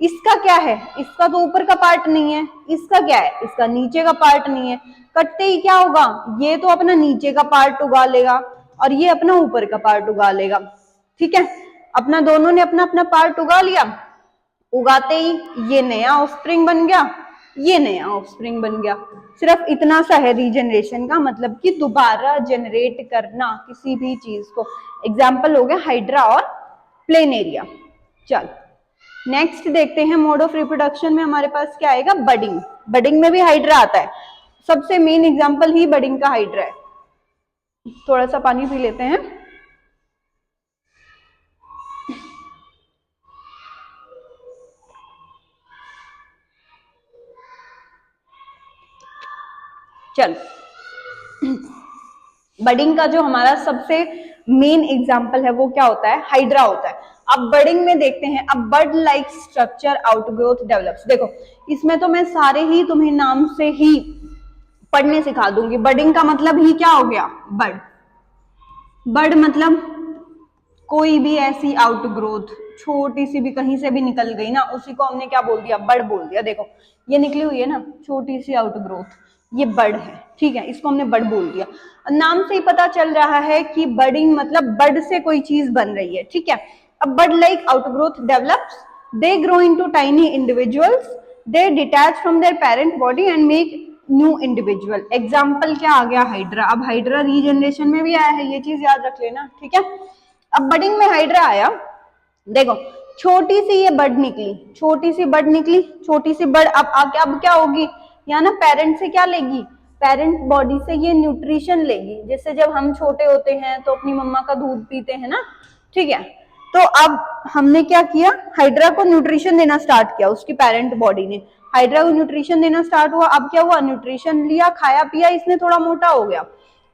इसका क्या है, इसका तो ऊपर का पार्ट नहीं है, इसका क्या है, इसका नीचे का पार्ट नहीं है। कटते ही क्या होगा, ये तो अपना नीचे का पार्ट उगा लेगा और ये अपना ऊपर का पार्ट उगा लेगा। ठीक है, अपना दोनों ने अपना अपना पार्ट उगा लिया। उगाते ही ये नया ऑफस्प्रिंग बन गया, ये नया ऑफस्प्रिंग बन गया। सिर्फ इतना सा है रीजनरेशन का मतलब, कि दोबारा जनरेट करना किसी भी चीज को। एग्जाम्पल हो गया हाइड्रा और प्लेनेरिया। चल नेक्स्ट देखते हैं, मोड ऑफ रिप्रोडक्शन में हमारे पास क्या आएगा, बडिंग। बडिंग में भी हाइड्रा आता है, सबसे मेन एग्जाम्पल ही बडिंग का हाइड्रा है। थोड़ा सा पानी पी लेते हैं। चल बडिंग का जो हमारा सबसे मेन एग्जाम्पल है वो क्या होता है, हाइड्रा होता है। अब बडिंग में देखते हैं, अब bud like structure outgrowth develops. देखो इसमें तो मैं सारे ही तुम्हें नाम से ही पढ़ने सिखा दूंगी। बडिंग का मतलब ही क्या हो गया, बड। बड मतलब कोई भी ऐसी आउटग्रोथ छोटी सी भी कहीं से भी निकल गई ना, उसी को हमने क्या बोल दिया, बड बोल दिया। देखो ये निकली हुई है ना छोटी सी आउटग्रोथ, ये बड है। ठीक है, इसको हमने बड बोल दिया। नाम से ही पता चल रहा है कि बडिंग मतलब बड से कोई चीज बन रही है। ठीक है, अब bud like outgrowth develops, they grow into tiny individuals, they detach from their parent body and make new individual. Example क्या आ गया, हाइड्रा। अब हाइड्रा रीजनरेशन में भी आया है, ये चीज याद रख लेना। ठीक है, अब बडिंग में हाइड्रा आया, देखो छोटी सी ये बड निकली, छोटी सी बड निकली, छोटी सी बड अब आके अब क्या होगी, या ना पेरेंट से क्या लेगी, पेरेंट बॉडी से ये न्यूट्रिशन लेगी। जैसे जब हम छोटे होते हैं तो अपनी मम्मा का दूध पीते हैं ना। ठीक है, तो अब हमने क्या किया, हाइड्रा को न्यूट्रिशन देना स्टार्ट किया, उसकी पेरेंट बॉडी ने हाइड्रा को न्यूट्रिशन देना स्टार्ट हुआ। अब क्या हुआ, न्यूट्रिशन लिया, खाया पिया, इसने थोड़ा मोटा हो गया,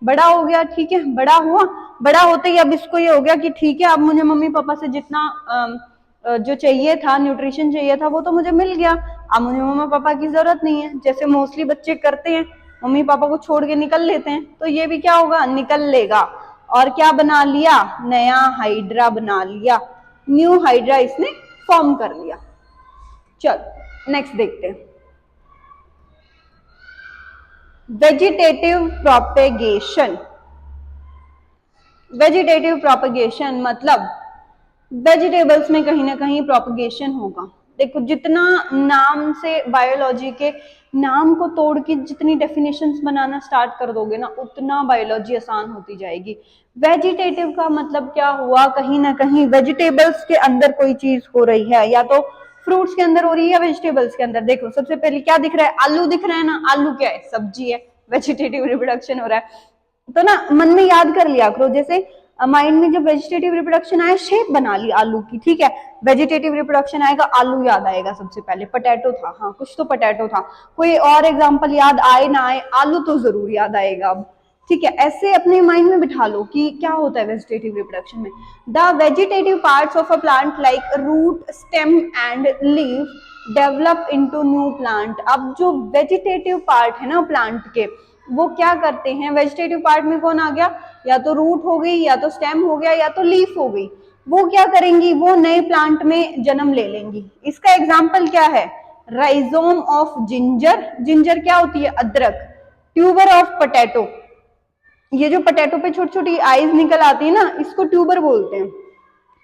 बड़ा हो गया। ठीक है, बड़ा हुआ, बड़ा होते ही अब इसको ये हो गया कि ठीक है अब मुझे मम्मी पापा से जितना जो चाहिए था, न्यूट्रिशन चाहिए था, वो तो मुझे मिल गया। अब मुझे मम्मा पापा की जरूरत नहीं है, जैसे मोस्टली बच्चे करते हैं, मम्मी पापा को छोड़ के निकल लेते हैं। तो ये भी क्या होगा, निकल लेगा। और क्या बना लिया, नया हाइड्रा बना लिया, न्यू हाइड्रा इसने फॉर्म कर लिया। चल नेक्स्ट देखते हैं, वेजिटेटिव प्रोपेगेशन। वेजिटेटिव प्रोपेगेशन मतलब वेजिटेबल्स में कहीं ना कहीं प्रोपेगेशन होगा। देखो जितना नाम से बायोलॉजी के नाम को तोड़ के जितनी डेफिनेशंस बनाना स्टार्ट कर दोगे ना, उतना बायोलॉजी आसान होती जाएगी। वेजिटेटिव का मतलब क्या हुआ, कहीं ना कहीं वेजिटेबल्स के अंदर कोई चीज हो रही है, या तो फ्रूट्स के अंदर हो रही है या वेजिटेबल्स के अंदर। देखो सबसे पहले क्या दिख रहा है, आलू दिख रहा है ना, आलू क्या है, सब्जी है, वेजिटेटिव रिप्रोडक्शन हो रहा है। तो ना मन में याद कर लिया करो, जैसे माइंड में जब वेजिटेटिव रिप्रोडक्शन आए, शेप बना ली आलू की। ठीक है, वेजिटेटिव रिप्रोडक्शन आएगा, आलू याद आएगा सबसे पहले, पोटैटो था, हाँ कुछ तो पोटैटो था, कोई और एग्जांपल याद आए ना आए, आलू तो जरूर याद आएगा अब। ठीक है, ऐसे अपने माइंड में बिठा लो कि क्या होता है वेजिटेटिव रिप्रोडक्शन में। The vegetative parts of a plant like root, stem and leaf develop into new plant. अब जो वेजिटेटिव पार्ट है ना प्लांट के, वो क्या करते हैं, वेजिटेटिव पार्ट में कौन आ गया, या तो रूट हो गई, या तो स्टेम हो गया, या तो लीफ हो गई। वो क्या करेंगी, वो नए प्लांट में जन्म ले लेंगी। इसका एग्जाम्पल क्या है, राइजोम ऑफ जिंजर। जिंजर क्या होती है, अदरक। ट्यूबर ऑफ पोटैटो, ये जो पोटैटो पे छोटी छोटी आईज निकल आती है ना, इसको ट्यूबर बोलते हैं।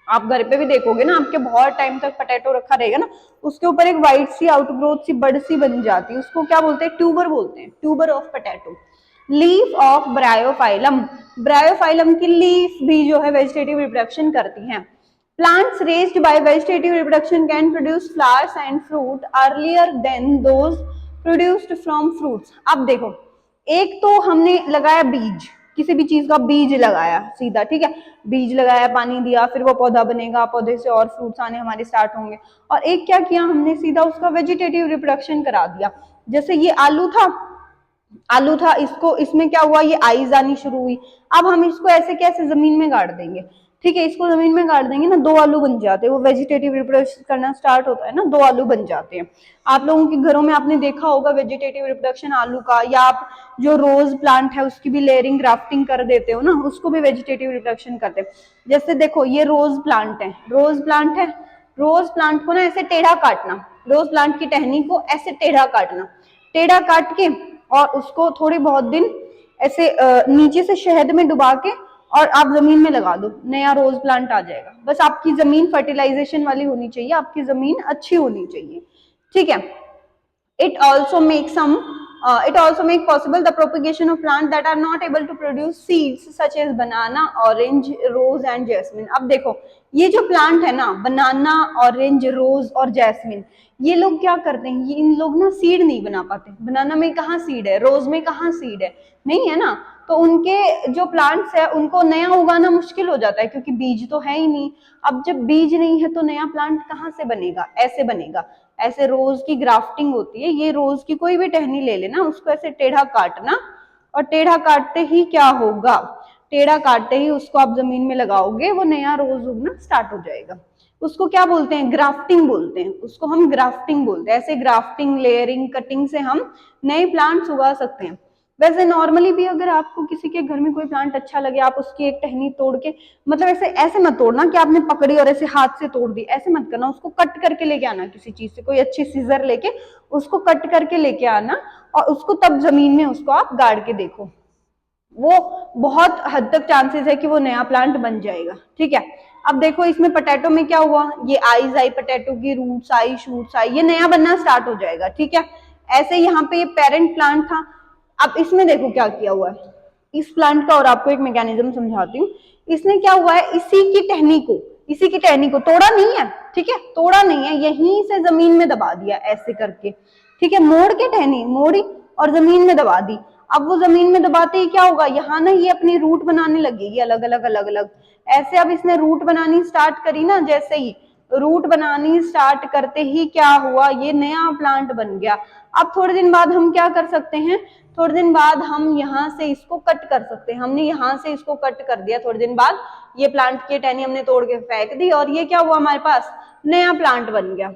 आप घर पे भी देखोगे ना, आपके बहुत टाइम तक पोटैटो रखा रहेगा ना, उसके ऊपर एक व्हाइट सी आउटग्रोथ सी बड़ सी बन जाती है, उसको क्या बोलते हैं, ट्यूबर बोलते हैं, tuber of potato. Leaf of bryophyllum, bryophyllum की लीफ भी जो है वेजिटेटिव रिप्रोडक्शन करती हैं। Plants raised by vegetative reproduction can produce flowers and fruit earlier than those produced from fruits. अब देखो, एक तो हमने लगाया बीज, किसी भी चीज का बीज लगाया सीधा। ठीक है, बीज लगाया, पानी दिया, फिर वो पौधा बनेगा, पौधे से और फ्रूट्स आने हमारे स्टार्ट होंगे। और एक क्या किया हमने, सीधा उसका वेजिटेटिव रिप्रोडक्शन करा दिया। जैसे ये आलू था, आलू था, इसको इसमें क्या हुआ, ये आईज आनी शुरू हुई। अब हम इसको ऐसे कैसे जमीन में गाड़ देंगे, ठीक है, इसको जमीन में गाड़ देंगे ना, 2 आलू बन जाते हैं। वो वेजिटेटिव रिप्रोडक्शन करना स्टार्ट होता है ना, 2 आलू बन जाते हैं। आप लोगों के घरों में आपने देखा होगा वेजिटेटिव रिप्रोडक्शन आलू का, या आप जो रोज प्लांट है उसकी भी लेयरिंग ग्राफ्टिंग कर देते हो ना, उसको भी वेजिटेटिव रिप्रोडक्शन करते हैं। जैसे देखो ये रोज प्लांट है, रोज प्लांट है, रोज प्लांट को ना ऐसे टेढ़ा काटना, रोज प्लांट की टहनी को ऐसे टेढ़ा काटना, टेढ़ा काट के और उसको थोड़े बहुत दिन ऐसे नीचे से शहद में डुबा के और आप जमीन में लगा दो, नया रोज प्लांट आ जाएगा। बस आपकी जमीन फर्टिलाइजेशन वाली होनी चाहिए, आपकी जमीन अच्छी होनी चाहिए, ठीक है। It also makes it also make possible the propagation of plants that are not able to produce seeds such as banana, orange, rose and jasmine। अब देखो ये जो प्लांट है ना, बनाना, ऑरेंज, रोज और जैस्मिन, ये लोग क्या करते हैं, ये इन लोग ना सीड नहीं बना पाते। बनाना में कहाँ सीड है, रोज में कहाँ सीड है, नहीं है ना। तो उनके जो प्लांट्स है उनको नया उगाना मुश्किल हो जाता है, क्योंकि बीज तो है ही नहीं। अब जब बीज नहीं है तो नया प्लांट कहाँ से बनेगा, ऐसे बनेगा। ऐसे रोज की ग्राफ्टिंग होती है, ये रोज की कोई भी टहनी ले लेना, उसको ऐसे टेढ़ा काटना, और टेढ़ा काटते ही क्या होगा, टेढ़ा काटते ही उसको आप जमीन में लगाओगे, वो नया रोज उगना स्टार्ट हो जाएगा। उसको क्या बोलते हैं, ग्राफ्टिंग बोलते हैं, उसको हम ग्राफ्टिंग बोलते हैं। ऐसे ग्राफ्टिंग, लेयरिंग, कटिंग से हम नए प्लांट्स उगा सकते हैं। वैसे नॉर्मली भी अगर आपको किसी के घर में कोई प्लांट अच्छा लगे, आप उसकी एक टहनी तोड़ के, मतलब ऐसे ऐसे मत तोड़ना कि आपने पकड़ी और ऐसे हाथ से तोड़ दी, ऐसे मत करना, उसको कट करके लेके आना किसी चीज से, कोई अच्छी सीजर लेके उसको कट करके लेके आना, और उसको तब जमीन में उसको आप गाड़ के देखो, वो बहुत हद तक चांसेस है कि वो नया प्लांट बन जाएगा, ठीक है। अब देखो इसमें पोटैटो में क्या हुआ, ये आईज आई पोटैटो की, रूट्स आई, शूट्स आई, ये नया बनना स्टार्ट हो जाएगा, ठीक है। ऐसे यहाँ पे ये पेरेंट प्लांट था। अब इसमें देखो क्या किया हुआ है इस प्लांट का, और आपको एक मैकेनिज्म समझाती हूँ। इसने क्या हुआ है, इसी की टहनी को तोड़ा नहीं है, ठीक है, तोड़ा नहीं है, यहीं से जमीन में दबा दिया ऐसे करके, ठीक है, मोड़ के टहनी मोड़ी और जमीन में दबा दी। अब वो जमीन में दबाते ही क्या होगा, यहाँ ना ये अपनी रूट बनाने लगेगी अलग अलग अलग अलग, ऐसे। अब इसने रूट बनानी स्टार्ट करी ना, जैसे ही रूट बनानी स्टार्ट करते ही क्या हुआ, ये नया प्लांट बन गया। अब थोड़े दिन बाद हम क्या कर सकते हैं, थोड़े दिन बाद हम यहाँ से इसको कट कर सकते हैं। हमने यहाँ से इसको कट कर दिया, थोड़े दिन बाद ये प्लांट की टहनी हमने तोड़ के फेंक दी, और ये क्या हुआ, हमारे पास नया प्लांट बन गया,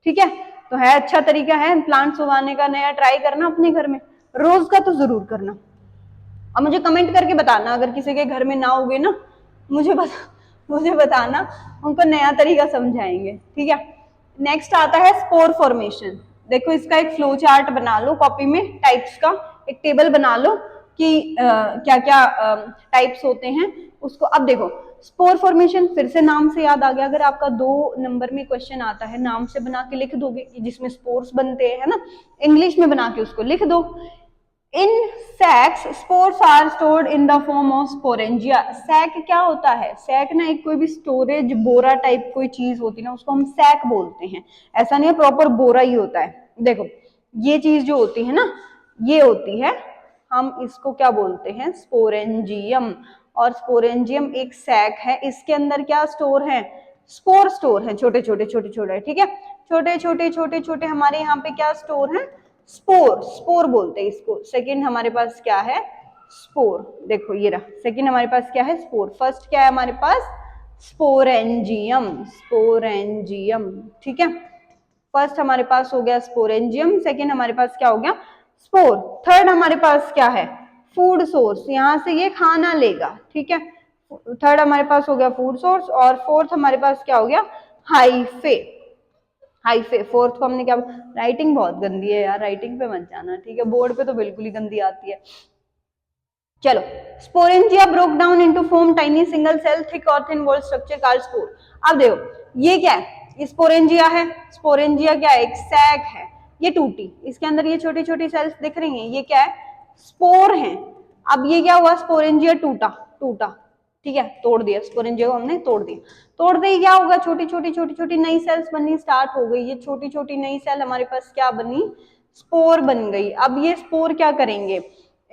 ठीक है। तो है अच्छा तरीका है प्लांट्स उगाने का, नया ट्राई करना अपने घर में, रोज का तो जरूर करना। अब मुझे कमेंट करके बताना अगर किसी के घर में ना उगे ना, मुझे बताना, उनको नया तरीका समझाएंगे, ठीक है। नेक्स्ट आता है स्पोर फॉर्मेशन। देखो इसका एक फ्लो चार्ट बना लो कॉपी में, टाइप्स का एक टेबल बना लो कि क्या क्या टाइप्स होते हैं उसको। अब देखो स्पोर फॉर्मेशन, फिर से नाम से याद आ गया, अगर आपका 2 नंबर में क्वेश्चन आता है, नाम से बना के लिख दोगे जिसमें स्पोर्स बनते हैं ना, इंग्लिश में बना के उसको लिख दो। In sacs spores are stored in the form of sporangia. Sac क्या होता है, सैक ना एक कोई भी स्टोरेज बोरा टाइप कोई चीज होती है ना, उसको हम सैक बोलते हैं। ऐसा नहीं है प्रॉपर बोरा ही होता है। देखो ये चीज जो होती है ना, ये होती है, हम इसको क्या बोलते हैं, स्पोरेंजियम। और स्पोरेंजियम एक सैक है, इसके अंदर क्या स्टोर है, स्पोर स्टोर है, छोटे छोटे छोटे छोटे, ठीक है, छोटे छोटे छोटे छोटे हमारे यहाँ पे क्या स्टोर है, स्पोर, स्पोर बोलते हैं इसको। सेकंड हमारे पास क्या है, स्पोर। देखो ये रहा सेकंड हमारे पास क्या है, स्पोर। फर्स्ट क्या है हमारे पास, स्पोरेंजियम, स्पोरेंजियम, ठीक है। फर्स्ट हमारे पास हो गया स्पोरेंजियम, सेकंड हमारे पास क्या हो गया, स्पोर। थर्ड हमारे पास क्या है, फूड सोर्स, यहाँ से ये खाना लेगा, ठीक है। थर्ड हमारे पास हो गया फूड सोर्स, और फोर्थ हमारे पास क्या हो गया, हाइफे। हाइफे फोर्थ को हमने क्या, राइटिंग बहुत गंदी है यार, राइटिंग पे मत जाना, ठीक है, बोर्ड पे तो बिल्कुल ही गंदी आती है। चलो, sporangia broke down into form tiny single cell thick और thin wall structure called spore. अब देखो ये क्या है, स्पोरेंजिया है, स्पोरेंजिया क्या है, एक सैक है, ये टूटी, इसके अंदर ये छोटी छोटी सेल्स दिख रही हैं, ये क्या है, स्पोर हैं। अब ये क्या हुआ, स्पोरेंजिया टूटा टूटा, ठीक है, तोड़ दिया, स्पोरेंजिया को हमने तोड़ दिया, तोड़ते ही क्या होगा, छोटी छोटी छोटी छोटी नई सेल्स बननी स्टार्ट हो गई। ये छोटी छोटी नई सेल हमारे पास क्या बनी, स्पोर बन गई। अब ये स्पोर क्या करेंगे,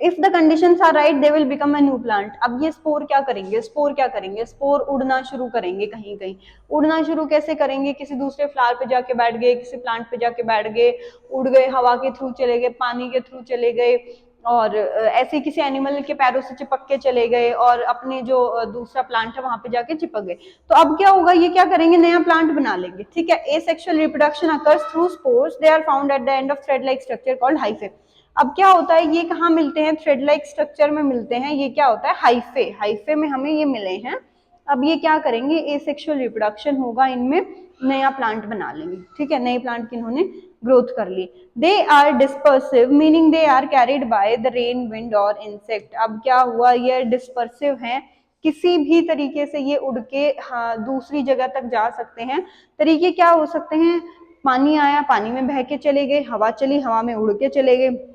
if the conditions are right they will become a new plant. अब ये स्पोर क्या करेंगे, स्पोर क्या करेंगे, स्पोर उड़ना शुरू करेंगे, कहीं कहीं उड़ना शुरू कैसे करेंगे, किसी दूसरे फ्लावर पे जाके बैठ गए, किसी प्लांट पे जाके बैठ गए, उड़ गए, हवा के थ्रू चले गए, पानी के थ्रू चले गए, और ऐसे किसी एनिमल के पैरों से चिपक के चले गए और अपने जो दूसरा प्लांट है वहां पे जाके चिपक गए, तो अब क्या होगा, ये क्या करेंगे, नया प्लांट बना लेंगे। ठीक है, asexual reproduction occurs through spores, they are found at the end of thread like structure called hyphae. अब क्या होता है, ये कहाँ मिलते हैं, थ्रेड लाइक स्ट्रक्चर में मिलते हैं। ये क्या होता है, हाइफे, हाइफे में हमें ये मिले हैं। अब ये क्या करेंगे, एसेक्सुअल रिप्रोडक्शन होगा इनमें, नया प्लांट बना लेंगे। ठीक है, नए प्लांट की इन्होंने ग्रोथ कर ली। They are dispersive meaning they are carried by the rain, wind और इंसेक्ट। अब क्या हुआ, ये डिस्पर्सिव हैं, किसी भी तरीके से ये उड़ के हाँ दूसरी जगह तक जा सकते हैं। तरीके क्या हो सकते हैं, पानी आया, पानी में बह के चले गए, हवा चली, हवा में उड़ के चले गए।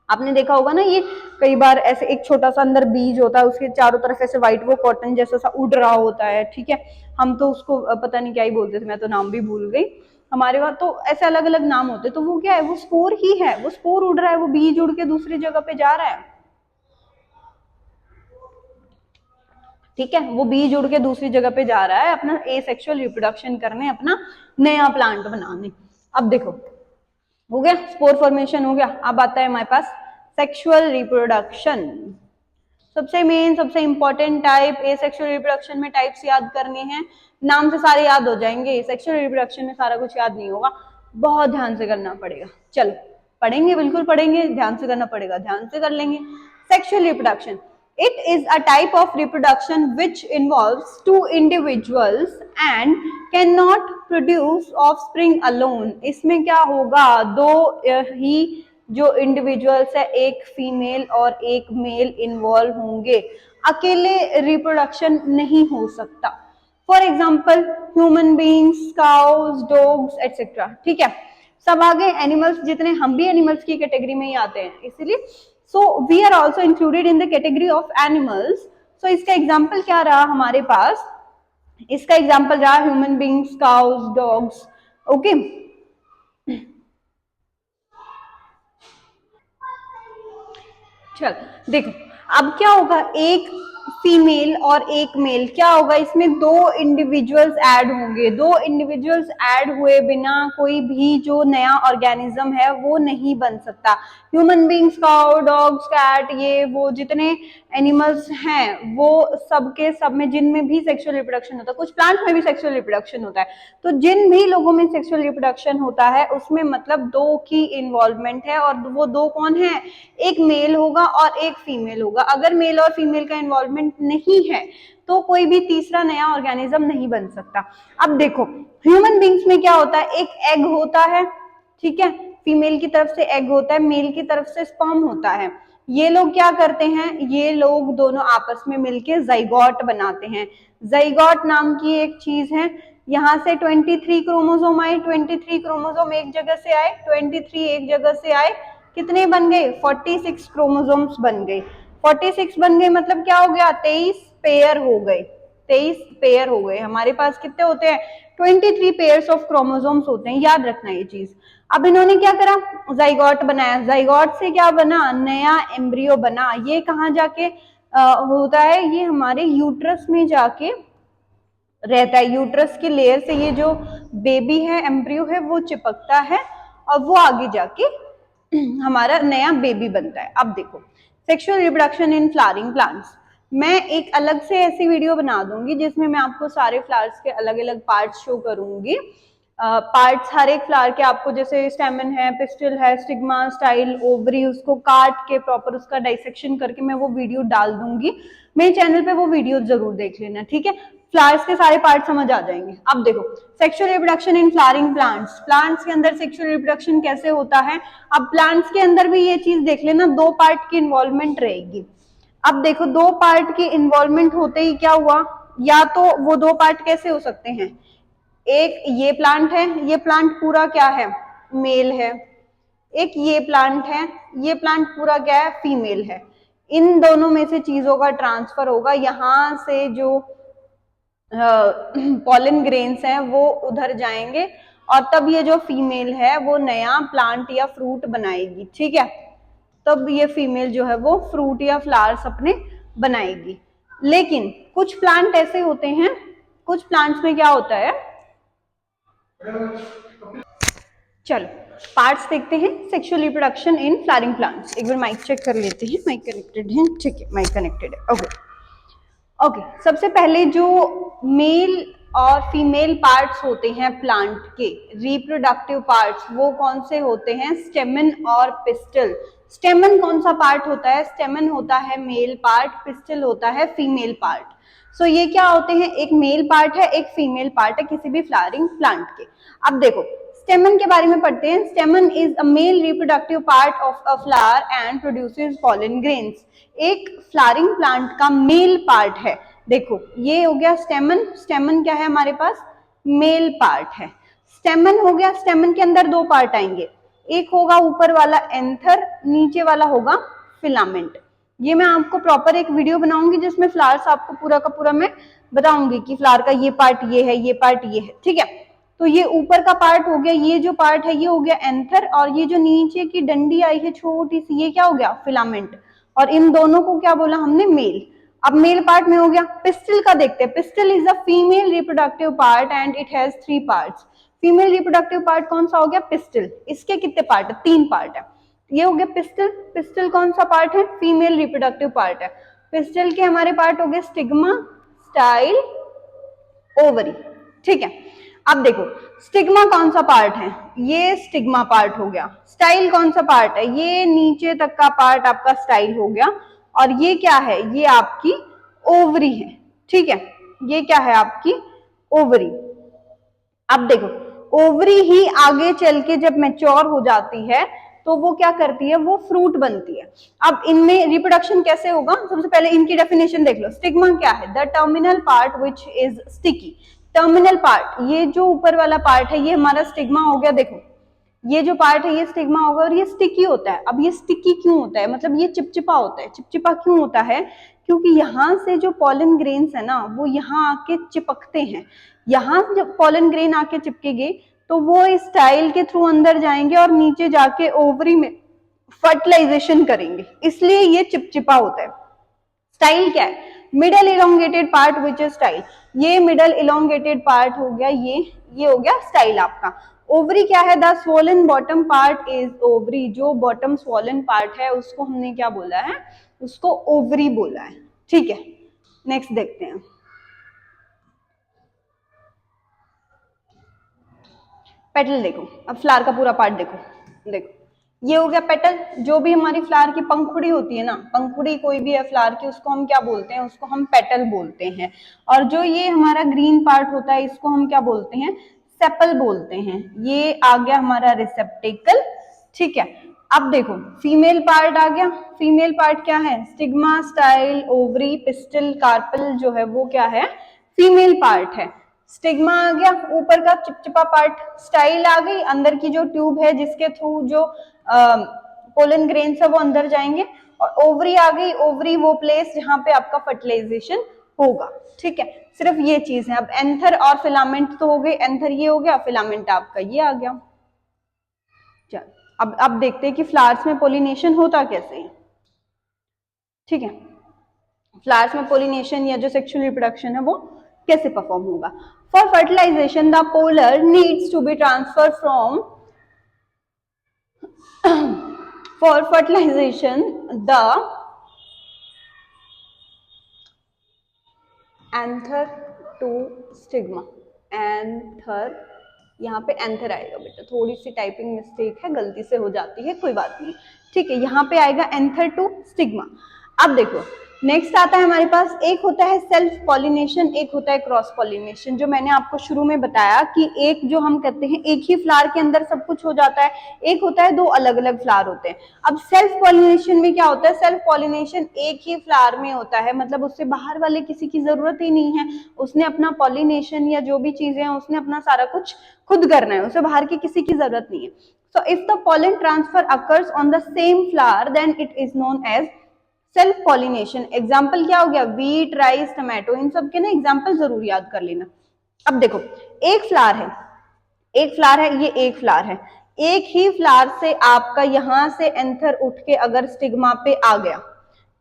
आपने देखा होगा ना, ये कई बार ऐसे एक छोटा सा अंदर बीज होता है, उसके चारों तरफ ऐसे व्हाइट वो कॉटन जैसा सा उड़ रहा होता है। ठीक है, हम तो उसको पता नहीं क्या ही बोलते थे, मैं तो नाम भी भूल गई। हमारे वहां तो ऐसे अलग अलग नाम होते, तो वो क्या है, वो स्पोर ही है, वो स्पोर उड़ रहा है, वो बीज उड़ के दूसरी जगह पे जा रहा है। ठीक है, वो बीज उड़ के दूसरी जगह पे जा रहा है अपना एसेक्सुअल रिप्रोडक्शन करने, अपना नया प्लांट बनाने। अब देखो, हो गया स्पोर फॉर्मेशन, हो गया। अब आता है हमारे पास सेक्सुअल रिप्रोडक्शन। सबसे मेन, सबसे इंपॉर्टेंट टाइप, एसेक्सुअल रिप्रोडक्शन में टाइप्स याद करने हैं, नाम से सारे याद हो जाएंगे। सेक्सुअल रिप्रोडक्शन में सारा कुछ याद नहीं होगा, बहुत ध्यान से करना पड़ेगा। चलो पढ़ेंगे, बिल्कुल पढ़ेंगे, ध्यान से करना पड़ेगा, ध्यान से कर लेंगे। Sexual reproduction, it is a type of reproduction which involves two individuals and cannot produce offspring alone। इसमें क्या होगा, दो ही जो इंडिविजुअल्स है, एक फीमेल और एक मेल इन्वॉल्व होंगे, अकेले रिप्रोडक्शन नहीं हो सकता। For example human beings, cows, dogs etcetera. ठीक है, सब आगे एनिमल्स, जितने हम भी एनिमल्स की कैटेगरी में ही आते हैं, इसीलिए so we are also included in the category of animals. So इसका एग्जाम्पल क्या रहा हमारे पास, इसका एग्जाम्पल रहा human beings, cows, dogs. Okay, चल देखो, अब क्या होगा, एक फीमेल और एक मेल, क्या होगा, इसमें दो इंडिविजुअल्स ऐड होंगे। दो इंडिविजुअल्स ऐड हुए बिना कोई भी जो नया ऑर्गेनिज्म है वो नहीं बन सकता। Human beings, cow, dogs, cat, ये वो जितने एनिमल्स हैं, वो सब के सब में जिनमें भी सेक्सुअल रिप्रोडक्शन होता है, कुछ प्लांट में भी सेक्सुअल रिप्रोडक्शन होता है, तो जिन भी लोगों में सेक्सुअल रिप्रोडक्शन होता है उसमें मतलब दो की इन्वॉल्वमेंट है, और वो दो कौन है, एक मेल होगा और एक फीमेल होगा। अगर मेल और फीमेल का इन्वॉल्वमेंट नहीं है तो कोई भी तीसरा नया ऑर्गेनिज्म नहीं बन सकता। अब देखो, ह्यूमन बींग्स में क्या होता है, एक एग होता है। ठीक है, फीमेल की तरफ से एग होता है, मेल की तरफ से स्पर्म होता है। ये लोग क्या करते हैं, ये लोग दोनों आपस में मिलके जाइगोट बनाते हैं। जाइगोट नाम की एक चीज है, यहाँ से 23 क्रोमोसोम आए, 23 क्रोमोसोम एक जगह से आए, 23 एक जगह से आए, कितने बन गए, 46 क्रोमोसोम्स बन गए। 46 बन गए मतलब क्या हो गया, 23 पेयर हो गए। 23 पेयर हो गए। हमारे पास कितने होते हैं, 23 पेयर्स ऑफ क्रोमोसोम्स होते हैं, याद रखना ये चीज। अब इन्होंने क्या करा, जाइगोट बनाया, जाइगोट से क्या बना, नया एम्ब्रियो बना। ये कहाँ जाके होता है, ये हमारे यूट्रस में जाके रहता है। यूट्रस की लेयर से ये जो बेबी है, एम्ब्रियो है, वो चिपकता है और वो आगे जाके हमारा नया बेबी बनता है। अब देखो, sexual reproduction in flowering plants, मैं एक अलग से ऐसी वीडियो बना दूंगी जिसमें मैं आपको सारे फ्लावर्स के अलग अलग पार्ट्स शो करूंगी। पार्ट्स हर एक फ्लावर के आपको, जैसे स्टेमन है, पिस्टिल है, स्टिग्मा, स्टाइल, ओवरी, उसको काट के प्रॉपर उसका डाइसेक्शन करके मैं वो वीडियो डाल दूंगी। मेरे चैनल पे वो वीडियो जरूर देख लेना। ठीक है, फ्लावर्स के सारे पार्ट समझ आ जाएंगे। अब देखो, sexual reproduction in flowering plants, plants के अंदर सेक्सुअल रिप्रोडक्शन कैसे होता है। अब प्लांट्स के अंदर भी ये चीज देख लेना, दो पार्ट की इन्वॉल्वमेंट रहेगी। अब देखो, दो पार्ट की इन्वॉल्वमेंट होते ही क्या हुआ, या तो वो दो पार्ट कैसे हो सकते हैं, एक ये प्लांट है, ये प्लांट पूरा क्या है, मेल है। एक ये प्लांट है, ये प्लांट पूरा क्या है, फीमेल है। इन दोनों में से चीजों का ट्रांसफर होगा, यहाँ से जो पॉलन ग्रेन्स हैं वो उधर जाएंगे, और तब ये जो फीमेल है वो नया प्लांट या फ्रूट बनाएगी। ठीक है, तब ये फीमेल जो है वो फ्रूट या फ्लावर्स अपने बनाएगी। लेकिन कुछ प्लांट ऐसे होते हैं, कुछ प्लांट्स में क्या होता है, चलो पार्ट्स देखते हैं sexual reproduction in flowering plants. एक बार माइक चेक कर लेते हैं, माइक कनेक्टेड है, ठीक है माइक कनेक्टेड है, ओके ओके। सबसे पहले जो मेल और फीमेल पार्ट्स होते हैं प्लांट के रिप्रोडक्टिव पार्ट्स, वो कौन से होते हैं? स्टेमन और पिस्टल। स्टेमन कौन सा पार्ट होता है? स्टेमन होता है मेल पार्ट, पिस्टल होता है फीमेल पार्ट। सो ये क्या होते हैं? एक मेल पार्ट है, एक फीमेल पार्ट है किसी भी फ्लावरिंग प्लांट के। अब देखो स्टेमन के बारे में पढ़ते हैं। स्टेमन is a male reproductive part of a flower and produces pollen grains. एक फ्लावरिंग प्लांट का मेल पार्ट है। देखो ये हो गया स्टेमन। स्टेमन क्या है हमारे पास? मेल पार्ट है। स्टेमन हो गया, स्टेमन के अंदर दो पार्ट आएंगे, एक होगा ऊपर वाला एंथर, नीचे वाला होगा फिलामेंट। ये मैं आपको प्रॉपर एक वीडियो बनाऊंगी जिसमें फ्लावर्स आपको पूरा का पूरा मैं बताऊंगी कि फ्लावर का ये पार्ट ये है, ये पार्ट ये है, ठीक है। तो ये ऊपर का पार्ट हो गया, ये जो पार्ट है ये हो गया एंथर, और ये जो नीचे की डंडी आई है छोटी सी, ये क्या हो गया? फिलामेंट। और इन दोनों को क्या बोला हमने? मेल। अब मेल पार्ट में हो गया। पिस्टल का देखते हैं। Pistil is a female reproductive part and it has 3 parts. Female reproductive part कौन सा हो गया? पिस्टल। इसके कितने पार्ट है? 3 पार्ट है। ये हो गया पिस्टल। पिस्टल कौन सा पार्ट है? फीमेल रिप्रोडक्टिव पार्ट है। पिस्टल के हमारे पार्ट हो गए स्टिग्मा, स्टाइल, ओवरी, ठीक है। अब देखो स्टिग्मा कौन सा पार्ट है? ये स्टिग्मा पार्ट हो गया। स्टाइल कौन सा पार्ट है? ये नीचे तक का पार्ट आपका स्टाइल हो गया। और ये क्या है? ये आपकी ओवरी है, ठीक है। ये क्या है? आपकी ओवरी। अब देखो ओवरी ही आगे चल के जब मैच्योर हो जाती है तो वो क्या करती है? वो फ्रूट बनती है। अब इनमें रिप्रोडक्शन कैसे होगा? सबसे पहले इनकी डेफिनेशन देख लो। स्टिग्मा क्या है? The terminal part which is sticky. Terminal part, ये जो ऊपर वाला पार्ट है ये हमारा स्टिग्मा हो गया। देखो ये जो पार्ट है ये स्टिग्मा होगा और ये स्टिकी होता है। अब ये स्टिकी क्यों होता है? मतलब ये चिपचिपा होता है। चिपचिपा क्यों होता है? क्योंकि यहाँ से जो पॉलन ग्रेन्स है ना वो यहाँ आके चिपकते हैं। यहाँ जब पॉलन ग्रेन आके चिपकेंगे तो वो इस स्टाइल के थ्रू अंदर जाएंगे और नीचे जाके ओवरी में फर्टिलाइजेशन करेंगे, इसलिए ये चिपचिपा होता है। स्टाइल क्या है? Middle elongated part which is style. ये मिडल इलोंगेटेड पार्ट हो गया, ये हो गया स्टाइल आपका। ओवरी क्या है? The swollen bottom part is ovary. जो बॉटम स्वोलन पार्ट है उसको हमने क्या बोला है? उसको ओवरी बोला है, ठीक है। नेक्स्ट देखते हैं। पेटल देखो। अब फ्लावर का पूरा पार्ट देखो। देखो ये हो गया पेटल। जो भी हमारी फ्लावर की पंखुड़ी होती है ना, पंखुड़ी कोई भी है फ्लावर की, उसको हम क्या बोलते हैं? उसको हम पेटल बोलते हैं। और जो ये हमारा ग्रीन पार्ट होता है इसको हम क्या बोलते हैं? सेपल बोलते हैं। ये आ गया हमारा रिसेप्टेकल, ठीक है। अब देखो फीमेल पार्ट आ गया। फीमेल पार्ट क्या है? Stigma, style, ovary, pistil, carpel जो है वो क्या है? फीमेल पार्ट है। स्टिग्मा आ गया, ऊपर का चिपचिपा पार्ट। स्टाइल आ गई, अंदर की जो ट्यूब है जिसके थ्रू जो पोलन ग्रेन्स है वो अंदर जाएंगे। और ओवरी आ गई। ओवरी वो प्लेस जहां पे आपका फर्टिलाइजेशन होगा, ठीक है। सिर्फ ये चीज है। अब एंथर और फिलामेंट तो हो गए। एंथर ये हो गया, फिलामेंट आपका ये आ गया। चल अब देखते हैं कि फ्लावर्स में पोलिनेशन होता कैसे है, ठीक है। फ्लावर्स में पोलिनेशन या जो सेक्सुअल रिप्रोडक्शन है वो कैसे परफॉर्म होगा? For fertilisation the pollen needs to be transfer from for fertilization the anther to stigma। Anther, यहाँ पे एंथर आएगा बेटा, थोड़ी सी टाइपिंग मिस्टेक है, गलती से हो जाती है, कोई बात नहीं, ठीक है। यहाँ पे आएगा एंथर टू स्टिग्मा। अब देखो नेक्स्ट आता है हमारे पास, एक होता है सेल्फ पॉलिनेशन, एक होता है क्रॉस पॉलिनेशन। जो मैंने आपको शुरू में बताया कि एक जो हम करते हैं एक ही फ्लावर के अंदर सब कुछ हो जाता है, एक होता है दो अलग अलग फ्लावर होते हैं। अब सेल्फ पॉलिनेशन में क्या होता है? सेल्फ पॉलिनेशन एक ही फ्लावर में होता है, मतलब उससे बाहर वाले किसी की जरूरत ही नहीं है। उसने अपना पॉलिनेशन या जो भी चीजें हैं उसने अपना सारा कुछ खुद करना है, उसे बाहर की किसी की जरूरत नहीं है। So if the pollen transfer occurs on the same flower then it is known as self pollination. Example क्या हो गया? वीट, राइस, टमाटो, इन सब के ना एग्जाम्पल जरूर याद कर लेना। अब देखो एक फ्लावर है, एक फ्लावर है, ये एक फ्लावर है। एक ही फ्लावर से आपका यहां से एंथर उठ के अगर स्टिग्मा पे आ गया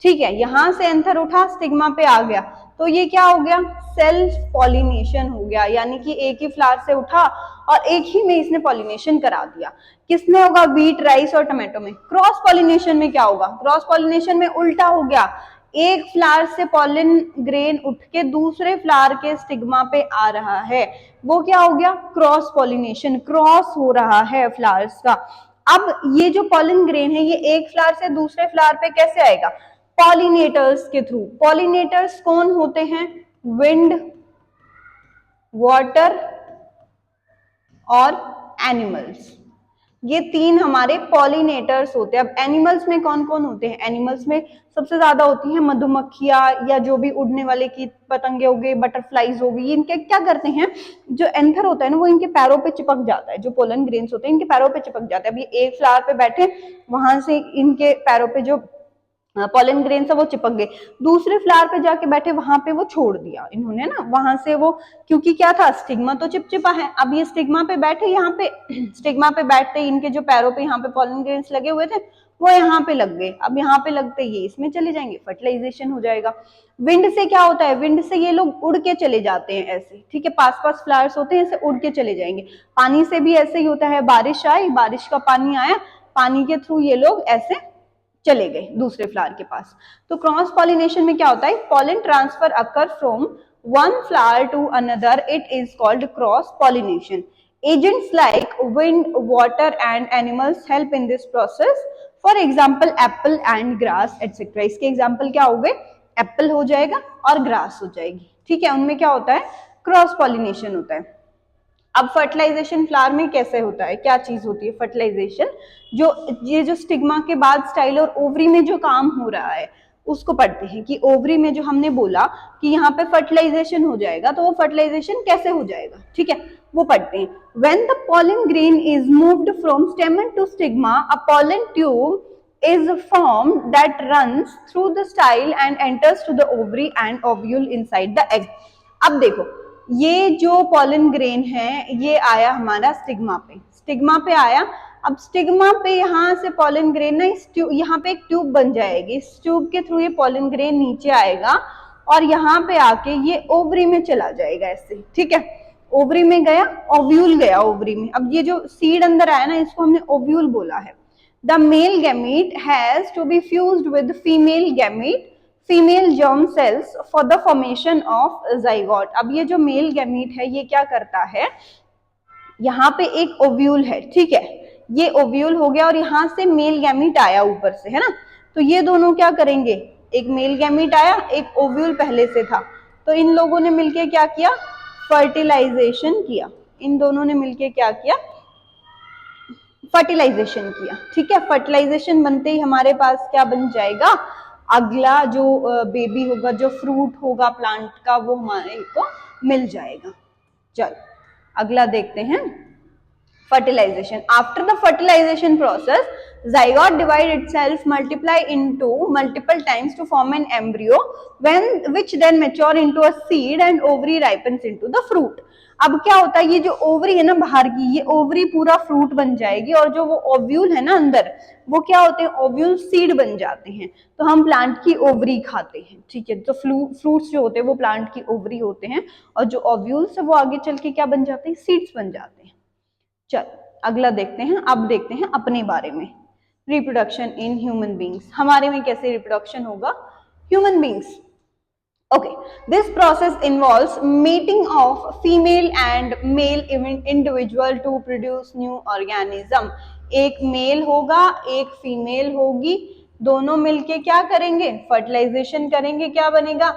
ठीक है, यहां से एंथर उठा स्टिग्मा पे आ गया, तो ये क्या हो गया, सेल्फ पॉलिनेशन हो गया, यानी कि एक ही फ्लावर से उठा और एक ही में इसने पॉलिनेशन करा दिया। किसमें होगा, व्हीट, राइस और टमाटो में। क्रॉस पॉलिनेशन में क्या होगा, क्रॉस पॉलिनेशन में उल्टा हो गया, एक फ्लावर से पॉलिन ग्रेन उठ के दूसरे फ्लावर के स्टिग्मा पे आ रहा है, वो क्या हो गया, क्रॉस पॉलिनेशन, क्रॉस हो रहा है फ्लावर्स का। अब ये जो पॉलिन ग्रेन है ये एक फ्लावर से दूसरे फ्लावर पे कैसे आएगा, पॉलिनेटर्स के थ्रू। पॉलिनेटर्स कौन होते हैं, विंड, वाटर और एनिमल्स, ये तीन हमारे पॉलिनेटर्स होते हैं। अब एनिमल्स में कौन कौन होते हैं, एनिमल्स में सबसे ज्यादा होती हैं मधुमक्खियां या जो भी उड़ने वाले कीट पतंगे हो गए, बटरफ्लाईज हो गई, इनके क्या करते हैं, जो एंथर होता है ना वो इनके पैरों पे चिपक जाता है, जो पोलन ग्रेन्स होते हैं इनके पैरों पे चिपक जाता है। अब ये एक फ्लावर पे बैठे, वहां से इनके पैरों पे जो पॉलन ग्रेन से वो चिपक गए, दूसरे फ्लावर पे जाके बैठे, वहां पे वो छोड़ दिया इन्होंने ना, वहां से वो, क्योंकि क्या था, स्टिग्मा तो चिपचिपा है। अब ये स्टिग्मा पे बैठे, यहाँ पे स्टिग्मा पे बैठते इनके जो पैरों पे यहाँ पे पॉलन ग्रेन्स लगे हुए थे वो यहाँ पे लग गए। अब यहाँ पे लगते ये इसमें चले जाएंगे, फर्टिलाइजेशन हो जाएगा। विंड से क्या होता है, विंड से ये लोग उड़ के चले जाते हैं ऐसे, ठीक है, पास पास फ्लावर्स होते हैं ऐसे उड़ के चले जाएंगे। पानी से भी ऐसे ही होता है, बारिश आई, बारिश का पानी आया, पानी के थ्रू ये लोग ऐसे चले गए दूसरे फ्लावर के पास। तो क्रॉस पॉलिनेशन में क्या होता है, pollen transfer occur from one flower to another, it is called cross pollination. Agents like wind, water and animals help in this process, for example apple and grass etcetera. इसके example क्या हो गए, Apple हो जाएगा और grass हो जाएगी, ठीक है, उनमें क्या होता है, क्रॉस पॉलिनेशन होता है। अब फर्टिलाइजेशन फ्लावर में कैसे होता है, क्या चीज होती है फर्टिलाइजेशन, जो ये जो स्टिग्मा के बाद स्टाइल और ओवरी में जो काम हो रहा है उसको पढ़ते हैं, कि ओवरी में जो हमने बोला कि यहाँ पे फर्टिलाइजेशन हो जाएगा, तो वो फर्टिलाइजेशन कैसे हो जाएगा, ठीक है, वो पढ़ते हैं। When the pollen grain is moved from stamen to stigma, a pollen tube is formed that runs through the style and enters to the ovary and ovule inside the egg। अब देखो, ये जो पॉलन ग्रेन है ये आया हमारा stigma पे, stigma पे आया। अब स्टिग्मा पे यहाँ से पॉलन ग्रेन ना, इस यहाँ पे एक ट्यूब बन जाएगी, इस ट्यूब के थ्रू ये पॉलन ग्रेन नीचे आएगा और यहाँ पे आके ये ओवरी में चला जाएगा ऐसे, ठीक है, ओवरी में गया, ओव्यूल गया ओवरी में। अब ये जो सीड अंदर आया ना इसको हमने ओव्यूल बोला है। The male gamete has to be fused with female gamete, female germ cells for the formation of zygote। अब ये जो मेल गैमीट है ये क्या करता है, यहाँ पे एक ओव्यूल है, ठीक है, ये ओव्यूल हो गया और यहाँ से मेल गैमीट आया ऊपर से, है ना, तो ये दोनों क्या करेंगे, एक मेल गैमीट आया, एक ओव्यूल पहले से था, तो इन लोगों ने मिलके क्या किया, फर्टिलाइजेशन किया, इन दोनों ने मिलके क्या किया, फर्टिलाइजेशन किया, ठीक है। फर्टिलाइजेशन बनते ही हमारे पास क्या बन जाएगा, अगला जो बेबी होगा, जो फ्रूट होगा प्लांट का, वो हमारे को मिल जाएगा। चल अगला देखते हैं, fertilization। After the fertilization process, zygote divide itself, multiply into multiple times to form an embryo, which then mature into a seed and ovary ripens into the fruit। अब क्या होता है, ये जो ओवरी है ना बाहर की, ये ओवरी पूरा फ्रूट बन जाएगी और जो वो ओव्यूल है ना अंदर, वो क्या होते हैं, ओव्यूल सीड बन जाते हैं, तो हम प्लांट की ओवरी खाते हैं, ठीक है। तो फ्रूट्स जो होते हैं वो प्लांट की ओवरी होते हैं और जो ओव्यूल्स है वो आगे चल के क्या बन जाते हैं, सीड्स बन जाते हैं। चल अगला देखते हैं, अब देखते हैं अपने बारे में, रिप्रोडक्शन इन ह्यूमन बींग्स, हमारे में कैसे रिप्रोडक्शन होगा human beings. Okay, this process involves mating of female and male individual to produce new organism। एक मेल होगा एक फीमेल होगी, दोनों मिलके क्या करेंगे, फर्टिलाइजेशन करेंगे, क्या बनेगा,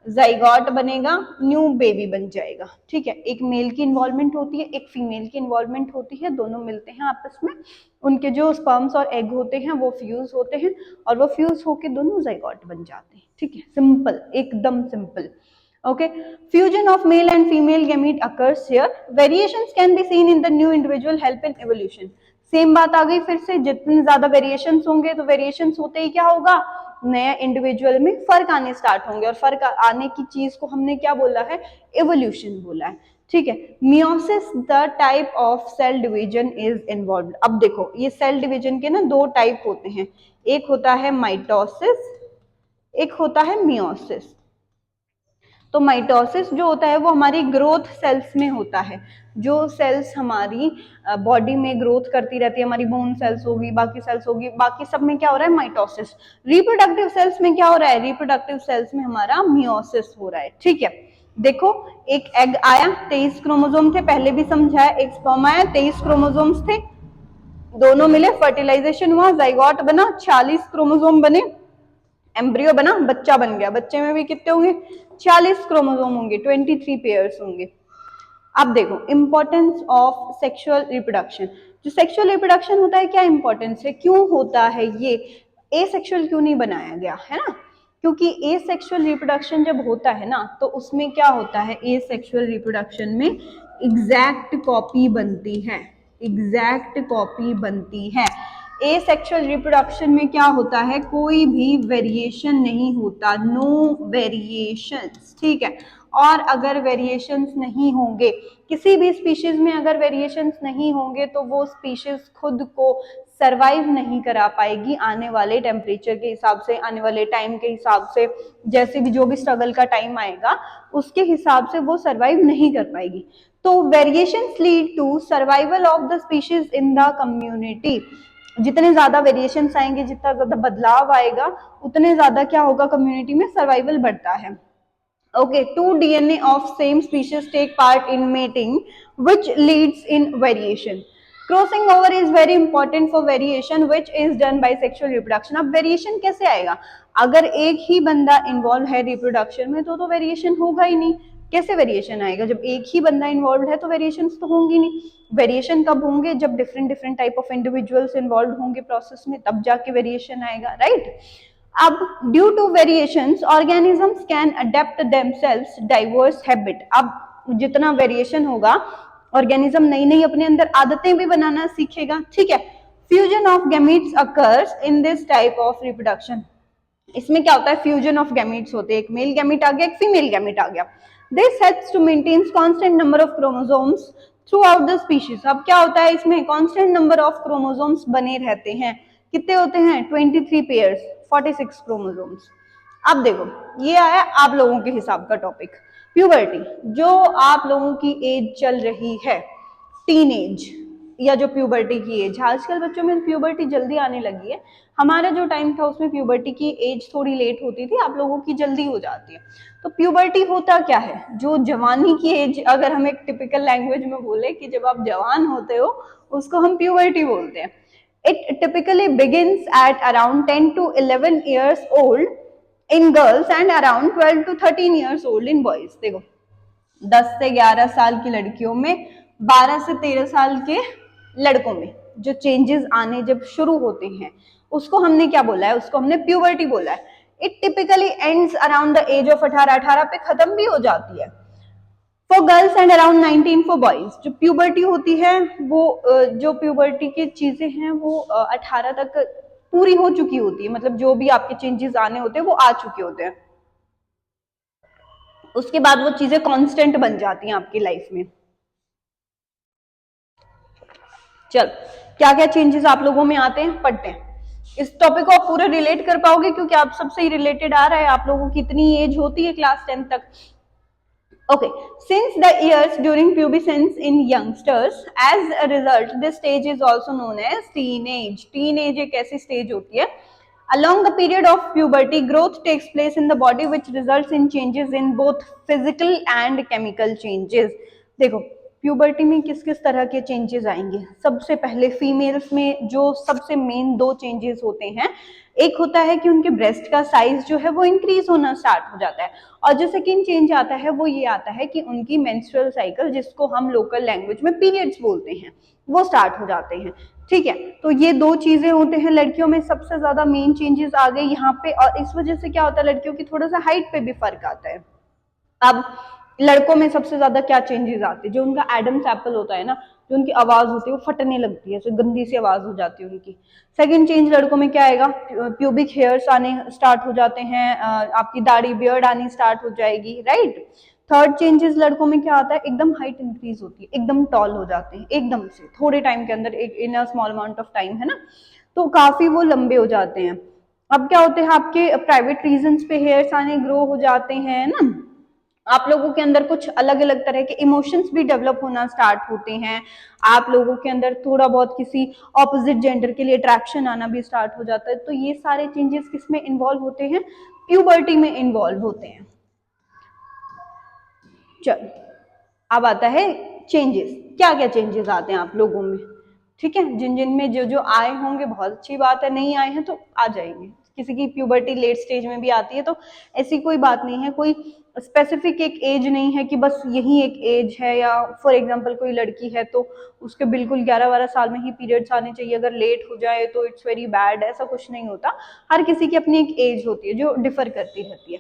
जाइगोट बनेगा, न्यू बेबी बन जाएगा, ठीक है। एक मेल की इन्वॉल्वमेंट होती है, एक फीमेल की इन्वॉल्वमेंट होती है, दोनों मिलते हैं आपस में, उनके जो स्पर्म्स और एग होते हैं वो फ्यूज होते हैं और वो फ्यूज होके दोनों जाइगोट बन जाते हैं, ठीक है, सिंपल, एकदम simple. Okay, fusion of male and female gamete occurs here, variations can be seen in the new individual help in evolution. Same बात आ गई फिर से, जितने ज्यादा वेरिएशंस होंगे तो वेरिएशंस होते ही क्या होगा, नया इंडिविजुअल में फर्क आने स्टार्ट होंगे और फर्क आने की चीज को हमने क्या बोला है, एवोल्यूशन बोला है, ठीक है। Meiosis the type of cell division is involved. अब देखो ये सेल डिवीजन के ना दो टाइप होते हैं, एक होता है माइटोसिस, एक होता है मियोसिस। तो माइटोसिस जो होता है वो हमारी ग्रोथ सेल्स में होता है, जो सेल्स हमारी बॉडी में ग्रोथ करती रहती है, हमारी बोन सेल्स होगी, बाकी सेल्स होगी, बाकी सब में क्या हो रहा है, माइटोसिस। रिप्रोडक्टिव सेल्स में क्या हो रहा है, रिप्रोडक्टिव सेल्स में हमारा मियोसिस हो रहा है। ठीक है, देखो एक एग आया, 23 क्रोमोसोम थे, पहले भी समझाया, एक स्पर्म आया, 23 क्रोमोसोम्स थे, दोनों मिले, फर्टिलाइजेशन हुआ, जाइगोट बना, 46 क्रोमोसोम बने, एम्ब्रियो बना, बच्चा बन गया। बच्चे में भी कितने होंगे, 40 क्रोमोसोम होंगे, 23 पेयर्स होंगे। अब देखो इंपॉर्टेंस ऑफ सेक्सुअल रिप्रोडक्शन। जो सेक्सुअल रिप्रोडक्शन होता है क्या इंपॉर्टेंस है, क्यों होता है ये, एसेक्सुअल क्यों नहीं बनाया गया है ना, क्योंकि एसेक्सुअल रिप्रोडक्शन जब होता है ना तो उसमें क्या होता है, एसेक्सुअल रिप्रोडक्शन में एग्जैक्ट कॉपी बनती है, एग्जैक्ट कॉपी बनती है। एसेक्सुअल रिप्रोडक्शन में क्या होता है, कोई भी वेरिएशन नहीं होता, नो वेरिएशंस। ठीक है, और अगर वेरिएशंस नहीं होंगे, किसी भी स्पीशीज में अगर वेरिएशंस नहीं होंगे तो वो स्पीशीज खुद को सरवाइव नहीं करा पाएगी आने वाले टेम्परेचर के हिसाब से, आने वाले टाइम के हिसाब से, जैसे भी जो भी स्ट्रगल का टाइम आएगा उसके हिसाब से वो सरवाइव नहीं कर पाएगी। तो variations lead to survival of the species in the community. जितने ज्यादा वेरिएशंस आएंगे, जितना ज्यादा बदलाव आएगा, उतने ज्यादा क्या होगा, कम्युनिटी में सर्वाइवल बढ़ता है। Okay, two DNA of same species take part in mating, which leads in variation. Crossing over is very important for variation, which is done by sexual reproduction. अब वेरिएशन कैसे आएगा, अगर एक ही बंदा इन्वॉल्व है रिप्रोडक्शन में तो वेरिएशन होगा ही नहीं। कैसे वेरिएशन आएगा, जब एक ही बंदा इन्वॉल्व है तो वेरिएशन तो होंगी नहीं। वेरिएशन कब होंगे, जब different different type of individuals involve होंगे प्रोसेस में, तब जाके वेरिएशन आएगा, राइट। अब due to variations organisms can adapt themselves diverse habit. अब जितना वेरिएशन होगा ऑर्गेनिज्म नई नई अपने अंदर आदतें भी बनाना सीखेगा। ठीक है, fusion of gametes occurs in this type of reproduction. इसमें क्या होता है, फ्यूजन ऑफ गैमीट्स होते हैं, एक मेल गैमीट आ गया, एक फीमेल गैमीट आ गया। This helps to maintain constant number of chromosomes throughout the species. अब क्या होता है, इसमें कांस्टेंट नंबर ऑफ क्रोमोसोम्स बने रहते हैं। कितने होते हैं, 23 पेयर्स, 46 क्रोमोसोम्स। अब देखो ये आया आप लोगों के हिसाब का टॉपिक, प्यूबर्टी। जो आप लोगों की एज चल रही है, टीन एज या जो प्यूबर्टी की एज, आजकल बच्चों में प्यूबर्टी जल्दी आने लगी है। हमारा जो टाइम था उसमें प्यूबर्टी की एज थोड़ी लेट होती थी, आप लोगों की जल्दी हो जाती है। तो प्यूबर्टी होता क्या है, जो जवानी की एज, अगर हम एक टिपिकल लैंग्वेज में बोले कि जब आप जवान होते हो उसको हम प्यूबर्टी बोलते हैं। It typically begins at around 10 to 11 years old in girls and around 12 to 13 years old in boys. देखो 10 से 11 साल की लड़कियों में, 12 से 13 साल के लड़कों में जो चेंजेस आने जब शुरू होते हैं उसको हमने क्या बोला है, उसको हमने प्यूबर्टी बोला है। It typically ends around the age of 18 पे खत्म भी हो जाती है for girls and around 19 for boys. जो प्यूबर्टी होती है वो जो प्यूबर्टी की चीजें हैं वो 18 तक पूरी हो चुकी होती है, मतलब जो भी आपके चेंजेस आने होते हैं वो आ चुके होते हैं, उसके बाद वो चीजें कांस्टेंट बन जाती हैं आपकी लाइफ में। चल क्या क्या चेंजेस आप लोगों में आते हैं पढ़ते हैं। इस टॉपिक को आप पूरे रिलेट कर पाओगे क्योंकि आप सबसे ही रिलेटेड आ रहा है, आप लोगों की इतनी एज होती है क्लास 10 तक। Okay, since the years during pubescence in youngsters, as a result, this stage is also known as teenage. Teenage एक ऐसी stage होती है. Along the period of puberty, growth takes place in the body, which results in changes in both physical and chemical changes. देखो puberty में किस किस तरह के चेंजेस आएंगे। सबसे पहले फीमेल्स में जो सबसे मेन दो चेंजेस होते हैं, एक होता है कि उनके ब्रेस्ट का साइज जो है वो इंक्रीज होना स्टार्ट हो जाता है, और जो सेकेंड चेंज आता है वो ये आता है कि उनकी मेंस्ट्रुअल साइकिल, जिसको हम लोकल लैंग्वेज में पीरियड्स बोलते हैं, वो स्टार्ट हो जाते हैं। ठीक है, तो ये दो चीजें होते हैं। लड़कियों में सबसे ज्यादा मेन चेंजेस आ गए यहाँ पे, और इस वजह से क्या होता है, लड़कियों की थोड़ा सा हाइट पे भी फर्क आता है। अब लड़कों में सबसे ज्यादा क्या चेंजेस आते हैं, जो उनका एडम्स एप्पल होता है ना, जो उनकी आवाज होती है वो फटने लगती है, गंदी सी आवाज हो जाती है उनकी। सेकंड चेंज लड़कों में क्या आएगा, प्यूबिक हेयर्स आने स्टार्ट हो जाते हैं, आपकी दाढ़ी बियर्ड आनी स्टार्ट हो जाएगी, राइट। थर्ड चेंजेस लड़कों में क्या आता है, एकदम हाइट इंक्रीज होती है, एकदम टॉल हो जाते हैं एकदम से थोड़े टाइम के अंदर, in a small amount of time, है ना, तो काफी वो लंबे हो जाते हैं। अब क्या होते हैं, आपके प्राइवेट रीजंस पे हेयर्स आने ग्रो हो जाते हैं ना, आप लोगों के अंदर कुछ अलग अलग तरह के इमोशंस भी डेवलप होना स्टार्ट होते हैं, आप लोगों के अंदर थोड़ा बहुत किसी ऑपोजिट जेंडर के लिए अट्रैक्शन आना भी स्टार्ट हो जाता है। तो ये सारे चेंजेस किस में इन्वॉल्व होते हैं, प्यूबर्टी में इन्वॉल्व होते हैं। चलो अब आता है चेंजेस, क्या क्या चेंजेस आते हैं आप लोगों में, ठीक है, जिन जिन में जो जो आए होंगे बहुत अच्छी बात है, नहीं आए हैं तो आ जाएंगे। किसी की प्यूबर्टी लेट स्टेज में भी आती है, तो ऐसी कोई बात नहीं है, कोई स्पेसिफिक एक एज नहीं है कि बस यही एक एज है, या फॉर एग्जांपल कोई लड़की है तो उसके बिल्कुल 11-12 साल में ही पीरियड्स आने चाहिए, अगर लेट हो जाए तो इट्स वेरी बैड, ऐसा कुछ नहीं होता। हर किसी की अपनी एक एज होती है जो डिफर करती रहती है।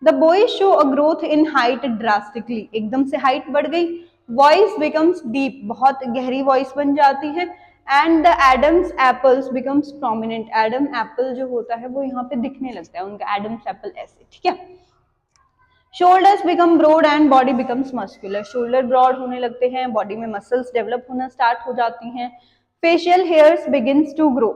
The boys show a growth in height drastically, एकदम से हाइट बढ़ गई, वॉइस बिकम्स डीप, बहुत गहरी वॉइस बन जाती है, and the Adam's apples becomes prominent, Adam apple जो होता है वो यहाँ पे दिखने लगता है उनका, एडम्स एप्पल ऐसे, ठीक है। Shoulders become broad and body becomes muscular, shoulder broad होने लगते हैं, बॉडी में मसल्स डेवलप होना स्टार्ट हो जाती हैं। Facial hairs begins to grow,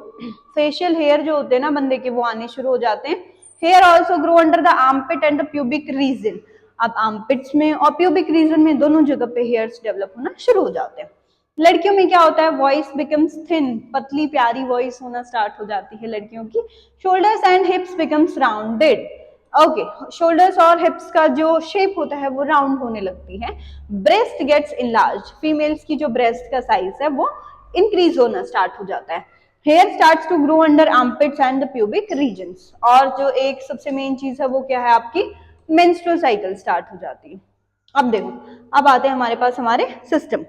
facial hair जो होते हैं ना बंदे के वो आने शुरू हो जाते हैं। Hair also grow under the armpit and the pubic region, अब आर्मपिट्स में और प्यूबिक रीजन में दोनों जगह पे हेयर्स डेवलप होना शुरू हो जाते हैं। लड़कियों में क्या होता है, वॉइस बिकम्स थिन, पतली प्यारी वॉइस होना स्टार्ट हो जाती है लड़कियों की। Shoulders and हिप्स becomes rounded, okay, shoulders और हिप्स का जो शेप होता है वो राउंड होने लगती है। ब्रेस्ट गेट्स इनलार्ज, फीमेल्स की जो ब्रेस्ट का साइज है वो इंक्रीज होना स्टार्ट हो जाता है। Hair starts to grow under armpits and the pubic regions, और जो एक सबसे मेन चीज है वो क्या है, आपकी मेंस्ट्रुअल साइकिल स्टार्ट हो जाती है। अब देखो, अब आते हैं हमारे पास हमारे सिस्टम,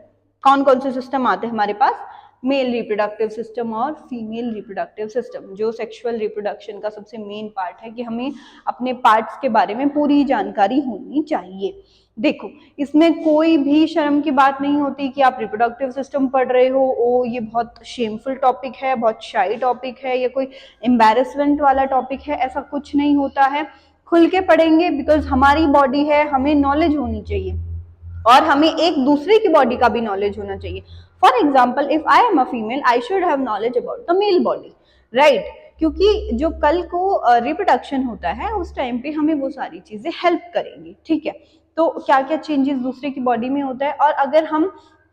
कौन कौन से सिस्टम आते हैं हमारे पास, मेल रिप्रोडक्टिव सिस्टम और फीमेल रिप्रोडक्टिव सिस्टम। जो सेक्सुअल रिप्रोडक्शन का सबसे मेन पार्ट है कि हमें अपने पार्ट्स के बारे में पूरी जानकारी होनी चाहिए। देखो, इसमें कोई भी शर्म की बात नहीं होती कि आप रिप्रोडक्टिव सिस्टम पढ़ रहे हो, ओ ये बहुत शेमफुल टॉपिक है, बहुत शाई टॉपिक है, या कोई एम्बैरेसमेंट वाला टॉपिक है, ऐसा कुछ नहीं होता है। खुल के पढ़ेंगे, बिकॉज हमारी बॉडी है, हमें नॉलेज होनी चाहिए, और हमें एक दूसरे की बॉडी का भी नॉलेज होना चाहिए। For example, if I am a female I should have knowledge about the male body, right, क्योंकि जो कल को रिप्रोडक्शन होता है उस टाइम पे हमें वो सारी चीजें हेल्प करेंगी, ठीक है। तो क्या क्या चेंजेस दूसरे की बॉडी में होता है, और अगर हम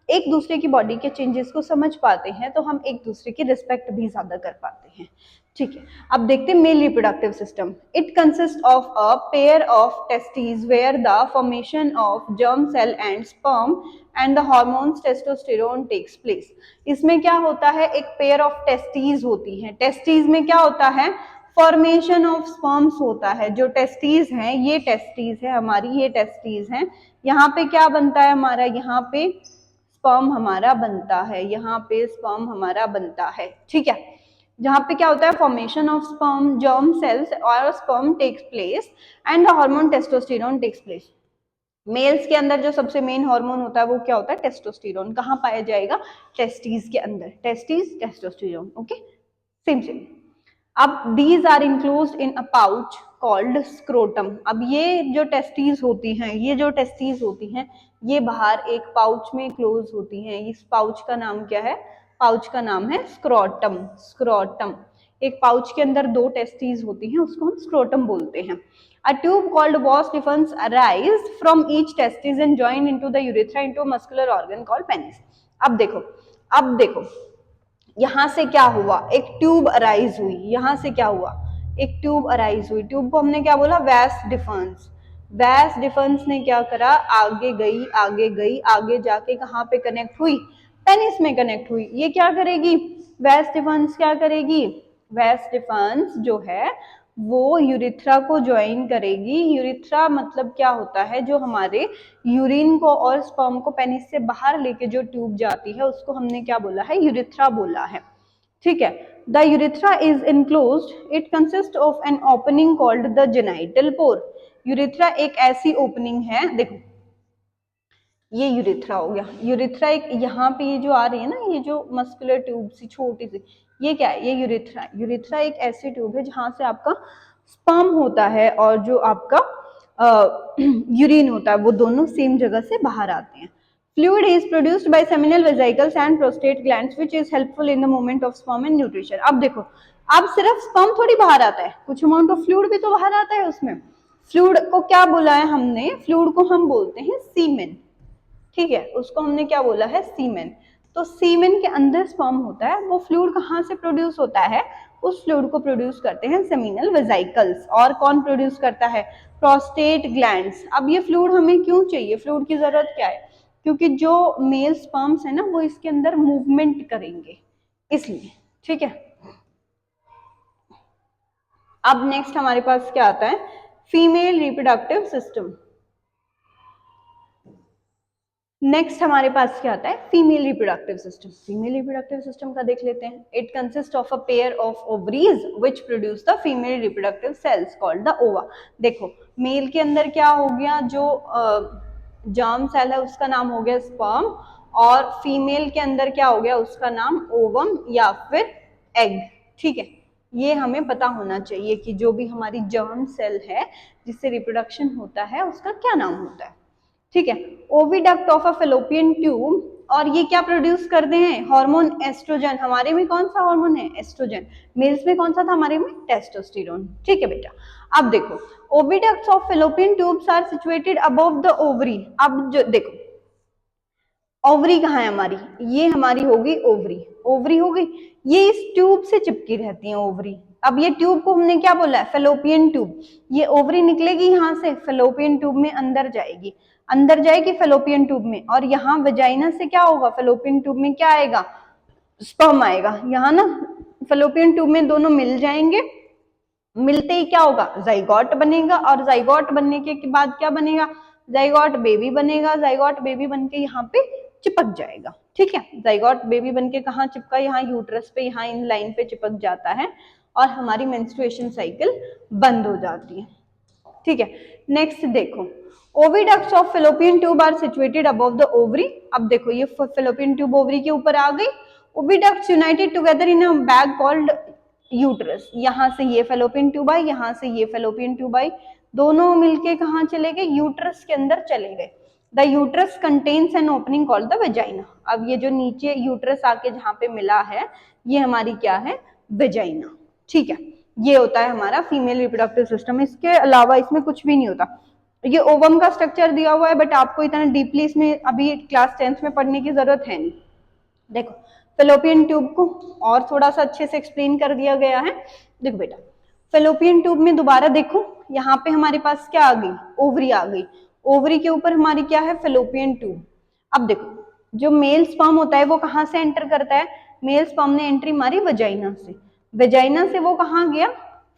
एक दूसरे की बॉडी के चेंजेस को समझ पाते हैं तो हम एक दूसरे की रिस्पेक्ट भी ज्यादा कर पाते हैं, ठीक है। अब देखते हैं male reproductive system. It consist of a pair of testis where the formation of germ cell and sperm and the hormones testosterone takes place. इसमें क्या होता है, एक पेयर ऑफ टेस्टिस होती है, टेस्टिस में क्या होता है, फॉर्मेशन ऑफ स्पर्म्स होता है। जो टेस्टिस हैं, ये टेस्टिस है हमारी, ये टेस्टिस हैं, यहाँ पे क्या बनता है हमारा, यहाँ पे स्पर्म हमारा बनता है, यहाँ पे स्पर्म हमारा बनता है, ठीक है। जहाँ पे क्या होता है, formation of sperm germ cells और sperm takes place and the hormone testosterone takes place. Males के अंदर जो सबसे मेन हार्मोन होता है वो क्या होता है, टेस्टोस्टेरोन। कहाँ पाया जाएगा, टेस्टिस के अंदर, testis testosterone, okay, same same. अब these are enclosed in a pouch called scrotum. अब ये जो टेस्टिस होती हैं, ये जो टेस्टिस होती हैं, ये बाहर एक पाउच में क्लोज होती हैं। इस पाउच का नाम क्या है, पाउच का नाम है स्क्रोटम, स्क्रोटम। एक पाउच के अंदर दो टेस्टिस होती हैं, उसको हम स्क्रोटम बोलते हैं। A tube called vas deferens arise from each testis and join into the urethra into a muscular organ called penis. अब देखो, अब देखो, यहां से क्या हुआ, एक ट्यूब अराइज हुई, यहां से क्या हुआ, एक ट्यूब अराइज हुई। ट्यूब को हमने क्या बोला, वैस डिफरेंस। वैस डिफरेंस ने क्या करा, आगे गई, आगे गई, आगे जाके कहाँ पे कनेक्ट हुई, पेनिस में कनेक्ट हुई। ये क्या करेगी, वैस डिफरेंस क्या करेगी, वैस डिफरेंस जो है वो यूरिथ्रा को ज्वाइन करेगी। यूरिथ्रा मतलब क्या होता है, जो हमारे यूरिन को और स्पर्म को पेनिस से बाहर लेके जो ट्यूब जाती है उसको हमने क्या बोला है, यूरिथ्रा बोला है, ठीक है। The urethra is enclosed, it consist of an opening called the genital pour. Urethra एक ऐसी ओपनिंग है, देखो ये यूरिथ्रा हो गया, यूरिथ्रा एक यहाँ पे ये जो आ रही है ना, ये जो मस्कुलर ट्यूब सी छोटी सी, ये क्या है, ये यूरिथ्रा। यूरिथ्रा एक ऐसी ट्यूब है जहां से आपका स्पर्म होता है और जो आपका यूरिन होता है वो दोनों सेम जगह से बाहर आते हैं। Fluid is produced by seminal vesicles and prostate glands which is helpful in the movement of sperm and nutrition. अब देखो, अब सिर्फ स्पर्म थोड़ी बाहर आता है, कुछ अमाउंट ऑफ फ्लूइड भी तो बाहर आता है उसमें। फ्लूइड को क्या बोला है हमने, फ्लूइड को हम बोलते हैं सीमेन, ठीक है, उसको हमने क्या बोला है, सीमेन। तो सीमेन के अंदर स्पर्म होता है, वो फ्लूइड कहाँ से प्रोड्यूस होता है, उस फ्लूइड को प्रोड्यूस करते हैं सेमिनल वेसिकल्स। और कौन प्रोड्यूस करता है, प्रोस्टेट ग्लैंड्स। अब ये फ्लूइड हमें क्यों चाहिए, फ्लूइड की जरूरत क्या है, क्योंकि जो मेल स्पर्म्स है ना वो इसके अंदर मूवमेंट करेंगे, इसलिए, ठीक है। अब नेक्स्ट हमारे पास क्या आता है, फीमेल रिप्रोडक्टिव सिस्टम। नेक्स्ट हमारे पास क्या आता है, female reproductive system. Female reproductive system का देख लेते हैं। It consist of a pair of ovaries which produce the female reproductive cells called the ओवा। देखो, मेल के अंदर क्या हो गया, जो जर्म सेल है उसका नाम हो गया स्पर्म, और फीमेल के अंदर क्या हो गया, उसका नाम ओवम या फिर एग, ठीक है। ये हमें पता होना चाहिए कि जो भी हमारी जर्म सेल है जिससे रिप्रोडक्शन होता है उसका क्या नाम होता है, ठीक है। Oviduct of a fallopian tube, और ये क्या प्रोड्यूस करते हैं, हार्मोन एस्ट्रोजन। हमारे में कौन सा हार्मोन है, एस्ट्रोजन। मेल्स में कौन सा था, हमारे में टेस्टोस्टेरोन, ठीक है बेटा। अब देखो, oviducts of fallopian tubes are situated above the ovary. अब जो देखो, ओवरी कहाँ है हमारी, ये हमारी होगी ओवरी, ओवरी हो गई, ये इस ट्यूब से चिपकी रहती है ओवरी। अब ये ट्यूब को हमने क्या बोला है, फेलोपियन ट्यूब। ये ओवरी निकलेगी यहाँ से, फेलोपियन ट्यूब में अंदर जाएगी, अंदर जाएगी फेलोपियन ट्यूब में, और यहाँ वेजाइना से क्या होगा, फेलोपियन ट्यूब में क्या आएगा, स्पर्म आएगा। यहाँ ना फेलोपियन ट्यूब में दोनों मिल जाएंगे, मिलते ही क्या होगा, जाइगोट बनेगा, और जाइगोट बनने के बाद क्या बनेगा, जाइगोट बेबी बनेगा। जाइगोट बेबी बनके यहाँ पे चिपक जाएगा, ठीक है। जाइगोट बेबी बनके कहाँ चिपका, यहाँ यूट्रस पे, यहाँ इन लाइन पे चिपक जाता है, और हमारी मेंस्ट्रुएशन साइकिल बंद हो जाती है, ठीक है। नेक्स्ट देखो, oviducts of fallopian tube are situated above the ovary. अब देखो, ये फेलोपियन ट्यूब ओवरी के ऊपर आ गई। Oviducts United together in a bag called uterus. यहाँ से ये फेलोपियन ट्यूब आई, यहाँ से ये फेलोपियन ट्यूब आई, दोनों मिलके कहाँ चले गए, यूट्रस के अंदर चले गए। The uterus contains an opening called the vagina. अब ये जो नीचे यूट्रस आके जहाँ पे मिला है, ये हमारी क्या है, वेजाइना, ठीक है। ये होता है हमारा फीमेल रिप्रोडक्टिव सिस्टम। इसके अलावा इसमें कुछ भी नहीं होता। ये ओवम का स्ट्रक्चर दिया हुआ है, बट आपको इतना डीपली इसमें अभी क्लास 10th में पढ़ने की जरूरत है नहीं। देखो, फेलोपियन ट्यूब को और थोड़ा सा अच्छे से एक्सप्लेन कर दिया गया है। देखो बेटा, फेलोपियन ट्यूब में दोबारा देखो, यहाँ पे हमारे पास क्या आ गई, ओवरी आ गई। ओवरी के ऊपर हमारी क्या है, फेलोपियन ट्यूब। अब देखो, जो मेल स्पर्म होता है वो कहाँ से एंटर करता है, मेल स्पर्म ने एंट्री मारी वेजाइना से, वेजाइना से वो कहाँ गया,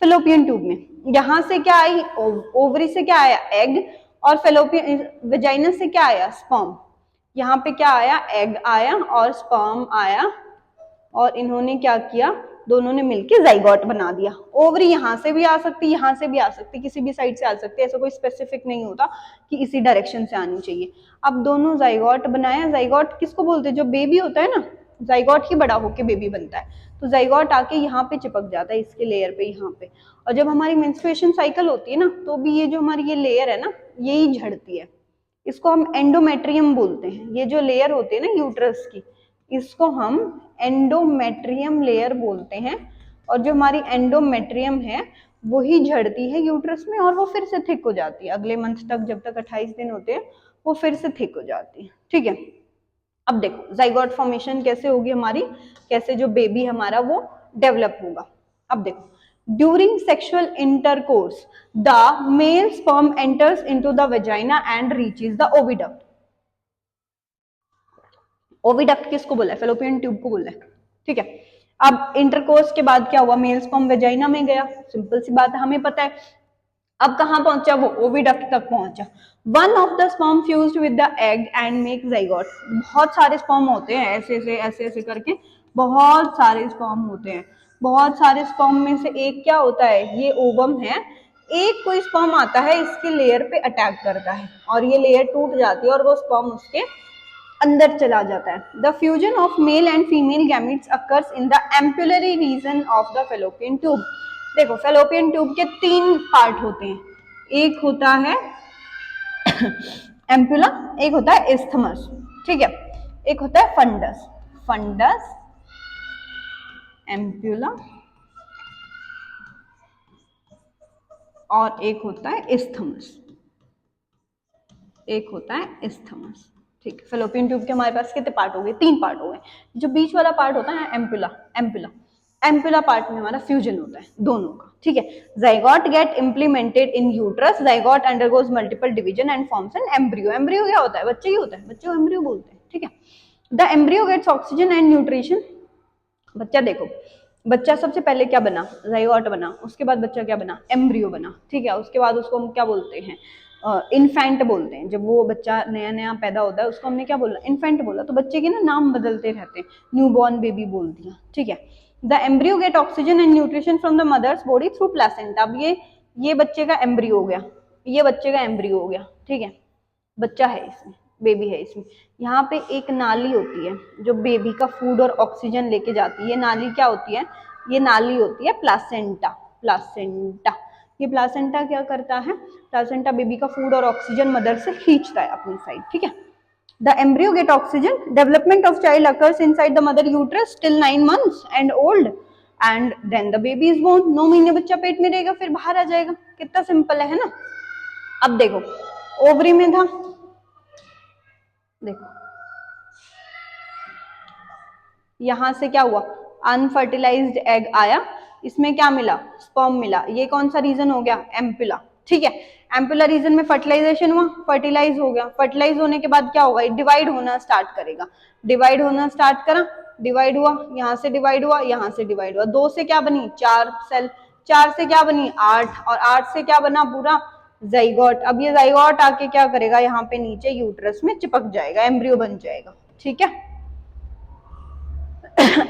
फेलोपियन ट्यूब में। यहाँ से क्या आई, ओवरी से क्या आया, एग, और फेलोपियन वेजाइना से क्या आया, स्पर्म। यहाँ पे क्या आया, एग आया और स्पर्म आया, और इन्होंने क्या किया, दोनों ने मिलके जाइगोट बना दिया। ओवरी यहाँ से भी आ सकती, यहाँ से भी आ सकती, किसी भी साइड से आ सकती है, ऐसा कोई स्पेसिफिक नहीं होता कि इसी डायरेक्शन से आनी चाहिए। अब दोनों जाइगोट बनाया। जाइगोट किसको बोलते हैं, जो बेबी होता है ना, जाइगोट ही बड़ा होके बेबी बनता है, तो जाइगोट आके यहाँ पे चिपक जाता है, इसके लेयर पे, यहाँ पे। और जब हमारी मेंस्ट्रुएशन साइकिल होती है ना, तो भी ये जो हमारी ये लेयर है ना, यही झड़ती है, इसको हम एंडोमेट्रियम बोलते हैं। ये जो लेयर होती है ना यूट्रस की, इसको हम एंडोमेट्रियम लेयर बोलते हैं। और जो हमारी एंडोमेट्रियम है वही झड़ती है यूट्रस में, और वो फिर से थिक हो जाती है अगले मंथ तक, जब तक 28 दिन होते हैं वो फिर से थिक हो जाती है, ठीक है। अब देखो, जाइगोट फॉर्मेशन कैसे होगी हमारी, कैसे जो बेबी हमारा वो डेवलप होगा। अब देखो, during sexual intercourse the mail sperm enters into the vagina and reaches the oviduct. Oviduct किसको बोला है, फेलोपियन ट्यूब को बोला है, ठीक है। अब इंटरकोर्स के बाद क्या हुआ, मेल स्पर्म वेजाइना में गया, सिंपल सी बात है, हमें पता है। अब कहाँ पहुंचा वो, ओविडक्ट तक पहुंचा। One of the sperm fused with the egg and make zygote. बहुत सारे स्पर्म होते हैं, ऐसे ऐसे ऐसे ऐसे करके बहुत सारे स्पर्म होते हैं। बहुत सारे स्पर्म में से एक क्या होता है, ये ओवम है। एक कोई स्पर्म आता है, इसके लेयर पे अटैक करता है, और ये लेयर टूट जाती है, और वो स्पर्म उसके अंदर चला जाता है। The fusion of male and female gametes occurs in the ampullary region of the fallopian tube. देखो, फेलोपियन ट्यूब के 3 पार्ट होते हैं, एक होता है एम्पुला, एक होता है इस्थमस, ठीक है। एक होता है फंडस, फंडस, एम्प्यूला, और एक होता है इस्थमस, एक होता है इस्थमस। ठीक है, फेलोपियन ट्यूब के हमारे पास कितने पार्ट हो गए? 3 पार्ट हो गए। जो बीच वाला पार्ट होता है एम्पुला, एम्पुला, एम्पुला पार्ट में हमारा फ्यूजन होता है दोनों का। ठीक है, zygote get implemented in uterus, zygote undergoes multiple division and forms an embryo. Embryo क्या होता है? बच्चे ही होता है, बच्चे को एम्ब्रियो बोलते हैं। ठीक है, the embryo gets oxygen and nutrition. बच्चा देखो, बच्चा सबसे पहले क्या बना? जाइगोट बना, उसके बाद बच्चा क्या बना? एम्ब्रियो बना। ठीक है, उसके बाद उसको हम क्या बोलते हैं? इन्फेंट बोलते हैं। जब वो बच्चा नया नया पैदा होता है उसको हमने क्या बोला? इन्फेंट बोला। तो बच्चे के ना नाम बदलते रहते हैं, न्यू बॉर्न बेबी बोल दिया। ठीक है, the embryo get oxygen and nutrition from the mother's body through placenta. अब ये बच्चे का एम्ब्रियो हो गया, ये बच्चे का एम्ब्रियो हो गया। ठीक है, बच्चा है इसमें, बेबी है इसमें। यहाँ पे एक नाली होती है जो बेबी का फूड और ऑक्सीजन लेके जाती है। ये नाली क्या होती है? ये नाली होती है प्लासेंटा, प्लासेंटा। ये प्लासेंटा क्या करता है? प्लासेंटा बेबी का फूड और ऑक्सीजन मदर से खींचता है अपनी साइड। ठीक है, the embryo get oxygen, development of child occurs inside the mother uterus till 9 months and old and then the baby is born. 9 महीने बच्चा पेट में रहेगा, फिर बाहर आ जाएगा। कितना सिंपल है ना? अब देखो, ओवरी में था, देखो यहां से क्या हुआ? अनफर्टिलाइज्ड एग आया, इसमें क्या मिला? स्पर्म मिला। ये कौन सा रीजन हो गया? एम्पुला। ठीक है, एम्पुला रीजन में फर्टिलाइजेशन हुआ, फर्टिलाइज हो गया। फर्टिलाइज होने के बाद क्या होगा? डिवाइड होना स्टार्ट करेगा। डिवाइड होना स्टार्ट करा, डिवाइड हुआ, यहां से डिवाइड हुआ, यहां से डिवाइड हुआ। 2 से क्या बनी? 4 सेल, 4 से क्या बनी? 8, और 8 से क्या बना? पूरा जाइगोट। अब ये जाइगोट आके क्या करेगा? यहाँ पे नीचे यूट्रस में चिपक जाएगा, एम्ब्रियो बन जाएगा। ठीक है,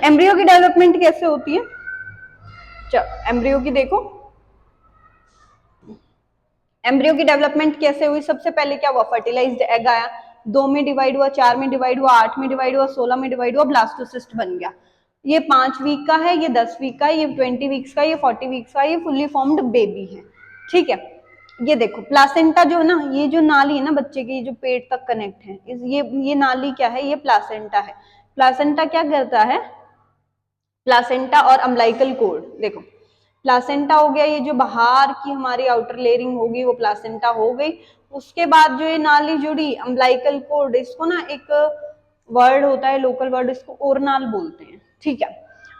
एम्ब्रियो की डेवलपमेंट कैसे होती है? चलो एम्ब्रियो की देखो, एम्ब्रियो की डेवलपमेंट कैसे हुई? सबसे पहले क्या हुआ? फर्टिलाइज्ड एग आया, 2 में डिवाइड हुआ, 4 में डिवाइड हुआ, 8 में डिवाइड हुआ, 16 में डिवाइड हुआ, ब्लास्टोसिस्ट बन गया। ये 5 वीक का है, ये 10 वीक का है, ये 20 वीक्स का, ये 40 वीक्स का, ये फुल्ली फॉर्म्ड बेबी है। ठीक है, ये देखो प्लासेंटा जो है ना, ये जो नाली है ना बच्चे की, जो पेट तक कनेक्ट है, ये नाली क्या है? ये प्लासेंटा है। प्लासेंटा क्या करता है? प्लासेंटा और अम्बिलिकल कोर्ड, देखो प्लासेंटा हो गया, ये जो बाहर की हमारी आउटर लेयरिंग होगी वो प्लासेंटा हो गई। उसके बाद जो ये नाली जुड़ी, अम्बिलिकल कोर्ड, इसको ना एक वर्ड होता है, लोकल वर्ड, इसको ओरनाल बोलते हैं। ठीक है,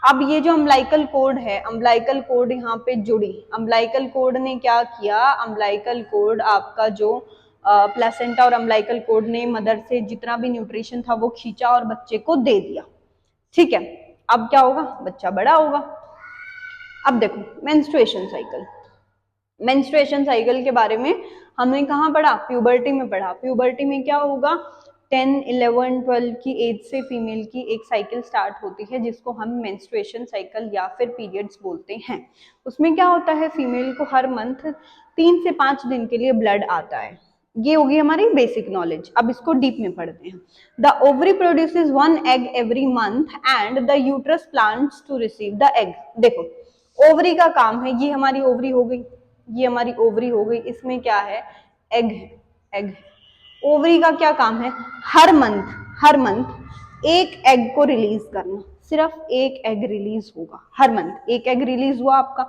अब ये जो अम्बिलिकल कोर्ड है, अम्बिलिकल कोर्ड यहाँ पे जुड़ी, अम्बिलिकल कोर्ड ने क्या किया? अम्बिलिकल कोर्ड आपका जो प्लेसेंटा और अम्बिलिकल कोर्ड ने मदर से जितना भी न्यूट्रिशन था वो खींचा और बच्चे को दे दिया। ठीक है, अब क्या होगा? बच्चा बड़ा होगा। अब देखो मेंस्ट्रुएशन साइकिल, मेंस्ट्रुएशन साइकिल के बारे में हमने कहाँ पढ़ा? प्यूबर्टी में पढ़ा। प्यूबर्टी में क्या होगा? 10, 11, 12 की एज से फीमेल की एक साइकिल स्टार्ट होती है जिसको हम मेंस्ट्रुएशन साइकिल या फिर पीरियड्स बोलते हैं। उसमें क्या होता है? फीमेल को हर मंथ 3 से 5 दिन के लिए ब्लड आता है। ये होगी हमारी बेसिक नॉलेज। अब इसको डीप में पढ़ते हैं। The ovary produces 1 egg every month and the uterus plans to receive the egg। देखो ओवरी का काम है, ये हमारी ओवरी हो गई, ये हमारी ओवरी हो गई, इसमें क्या है? एग है, एग। ओवरी का क्या काम है? हर मंथ एक एग को रिलीज करना। सिर्फ एक एग रिलीज होगा हर मंथ, एक एग रिलीज हुआ आपका।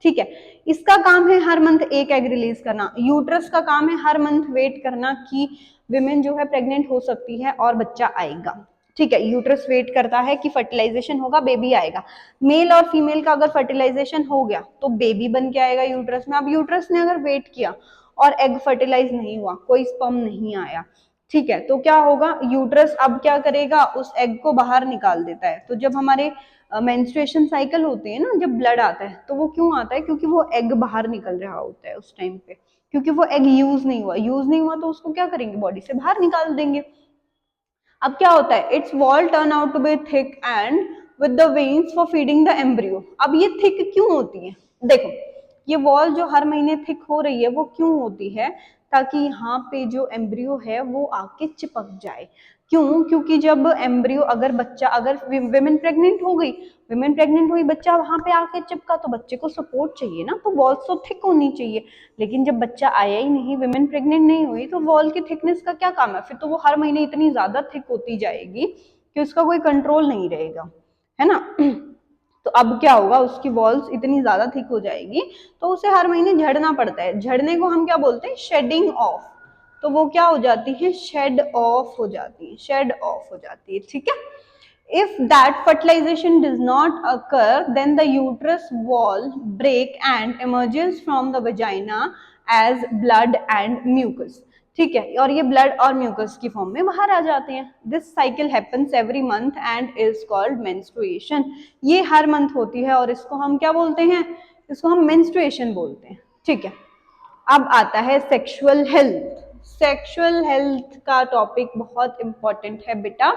ठीक है, इसका काम है हर मंथ एक एग रिलीज करना। यूट्रस का काम है हर मंथ वेट करना कि विमेन जो है प्रेग्नेंट हो सकती है और बच्चा आएगा। ठीक है, यूट्रस वेट करता है कि फर्टिलाइजेशन होगा, बेबी आएगा। मेल और फीमेल का अगर फर्टिलाइजेशन हो गया तो बेबी बन के आएगा यूट्रस में। अब यूट्रस ने अगर वेट किया और एग फर्टिलाइज नहीं हुआ, कोई स्पर्म नहीं आया, ठीक है, तो क्या होगा? यूट्रस अब क्या करेगा? उस एग को बाहर निकाल देता है। तो जब हमारे मेंस्ट्रुएशन साइकिल होते हैं ना, जब ब्लड आता है तो वो क्यों आता है? क्योंकि वो एग बाहर निकल रहा होता है उस टाइम पे, क्योंकि वो एग यूज नहीं हुआ। यूज नहीं हुआ तो उसको क्या करेंगे? बॉडी से बाहर निकाल देंगे। अब क्या होता है? Its wall turn out to be thick and with the veins for feeding the embryo. अब ये थिक क्यों होती है? देखो ये वॉल जो हर महीने थिक हो रही है वो क्यों होती है? ताकि यहाँ पे जो एम्ब्रियो है वो आके चिपक जाए। क्यों? क्योंकि जब एम्ब्रियो अगर विमेन प्रेग्नेंट हो गई, बच्चा वहां पे आके चिपका, तो बच्चे को सपोर्ट चाहिए ना, तो वॉल्स तो थिक होनी चाहिए। लेकिन जब बच्चा आया ही नहीं, विमेन प्रेग्नेंट नहीं हुई, तो वॉल की थिकनेस का क्या काम है? फिर तो वो हर महीने इतनी ज्यादा थिक होती जाएगी कि उसका कोई कंट्रोल नहीं रहेगा, है ना। तो अब क्या होगा, उसकी वॉल्स इतनी ज्यादा थिक हो जाएगी तो उसे हर महीने झड़ना पड़ता है। झड़ने को हम क्या बोलते हैं? Shedding of. तो वो क्या हो जाती है? शेड ऑफ हो जाती है, शेड ऑफ हो जाती है, ठीक है। If that fertilization does not occur, then the uterus wall break and emerges from the vagina as blood and mucus. ठीक है, और ये ब्लड और म्यूकस की फॉर्म में बाहर आ जाते हैं। This cycle happens every month and is called menstruation. ये हर मंथ होती है और इसको हम क्या बोलते हैं? इसको हम मेंस्ट्रुएशन बोलते हैं, ठीक है। अब आता है सेक्सुअल हेल्थ। सेक्सुअल हेल्थ का टॉपिक बहुत इंपॉर्टेंट है बेटा।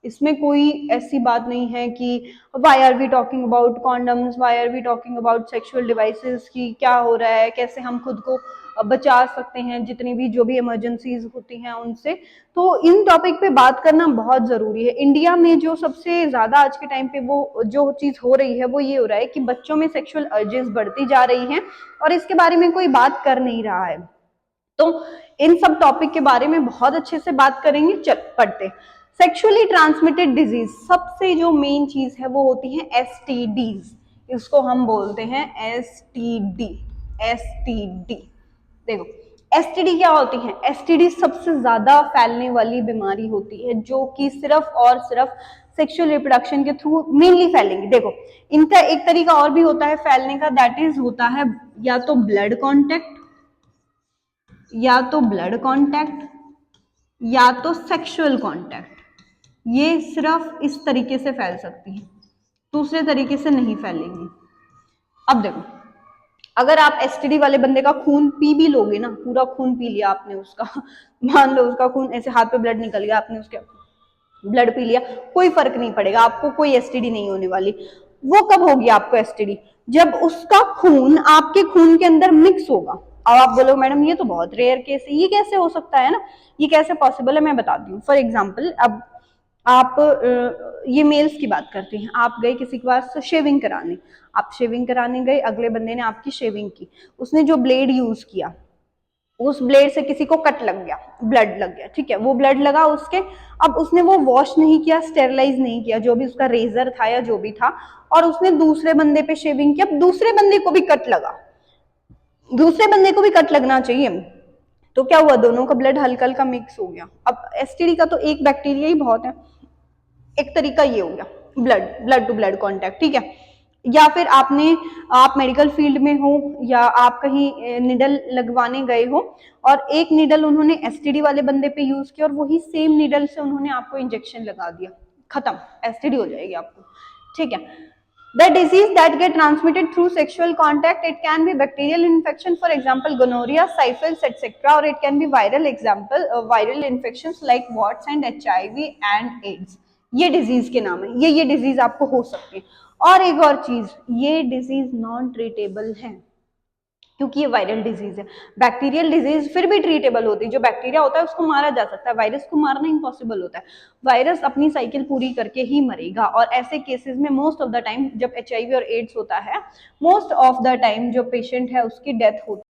इसमें कोई ऐसी बात नहीं है कि why are we talking about condoms, why are we talking about sexual devices, की क्या हो रहा है, कैसे हम खुद को बचा सकते हैं जितनी भी जो भी इमरजेंसीज होती हैं उनसे। तो इन टॉपिक पे बात करना बहुत जरूरी है। इंडिया में जो सबसे ज्यादा आज के टाइम पे वो जो चीज हो रही है वो ये हो रहा है कि बच्चों में सेक्सुअल अर्जेस बढ़ती जा रही हैं और इसके बारे में कोई बात कर नहीं रहा है। तो इन सब टॉपिक के बारे में बहुत अच्छे से बात करेंगे। चल पढ़ते। सेक्सुअली ट्रांसमिटेड डिजीज, सबसे जो मेन चीज है वो होती है एसटीडीज। इसको हम बोलते हैं एसटीडी। एसटीडी देखो, एसटीडी क्या होती है? एसटीडी सबसे ज्यादा फैलने वाली बीमारी होती है जो कि सिर्फ और सिर्फ सेक्सुअल रिप्रोडक्शन के थ्रू मेनली फैलेंगी। देखो, इनका एक तरीका और भी होता है फैलने का, दैट इज होता है या तो ब्लड कांटेक्ट, या तो ब्लड कांटेक्ट, या तो सेक्सुअल कांटेक्ट। ये सिर्फ इस तरीके से फैल सकती है, दूसरे तरीके से नहीं फैलेंगी। अब देखो, अगर आप एसटीडी वाले बंदे का खून पी भी लोगे ना, पूरा खून पी लिया आपने उसका, मान लो उसका खून ऐसे हाथ पे ब्लड निकल गया, आपने उसके ब्लड पी लिया, कोई फर्क नहीं पड़ेगा, आपको कोई एसटीडी नहीं होने वाली। वो कब होगी आपको एसटीडी? जब उसका खून आपके खून के अंदर मिक्स होगा। अब आप बोलो मैडम ये तो बहुत रेयर केस है, ये कैसे हो सकता है ना, ये कैसे पॉसिबल है? मैं बताती हूँ। फॉर एग्जाम्पल, अब आप ये मेल्स की बात करते हैं, आप गए किसी के पास शेविंग कराने, आप शेविंग कराने गए, अगले बंदे ने आपकी शेविंग की, उसने जो ब्लेड यूज किया, उस ब्लेड से किसी को कट लग गया, ब्लड लग गया, ठीक है, वो ब्लड लगा उसके, अब उसने वो वॉश नहीं किया, स्टेरिलाइज नहीं किया, जो भी उसका रेजर था या जो भी था, और उसने दूसरे बंदे पे शेविंग किया, अब दूसरे बंदे को भी कट लगा, दूसरे बंदे को भी कट लगना चाहिए, तो क्या हुआ? दोनों का ब्लड हल्का हल्का मिक्स हो गया। अब एसटीडी का तो एक बैक्टीरिया ही बहुत है, एक तरीका ये हो गया ब्लड टू ब्लड कांटेक्ट, ठीक है। या फिर आप मेडिकल फील्ड में हो या आप कहीं निडल लगवाने गए हो और एक निडल उन्होंने एसटीडी वाले बंदे पे यूज किया और वही सेम निडल से उन्होंने आपको इंजेक्शन लगा दिया, खत्म, एसटीडी हो जाएगी आपको, ठीक है। The disease that get transmitted through sexual contact, it can be bacterial infection, for example gonorrhea, syphilis, etc., or it can be viral infections like warts and HIV and AIDS. ये disease के नाम है, ये disease आपको हो सकती है। और एक और चीज, ये डिजीज नॉन ट्रीटेबल है क्योंकि ये वायरल डिजीज है। बैक्टीरियल डिजीज फिर भी ट्रीटेबल होती है, जो बैक्टीरिया होता है उसको मारा जा सकता है, वायरस को मारना इम्पॉसिबल होता है। वायरस अपनी साइकिल पूरी करके ही मरेगा, और ऐसे केसेस में मोस्ट ऑफ द टाइम जब एचआईवी और एड्स होता है, मोस्ट ऑफ द टाइम जो पेशेंट है उसकी डेथ होती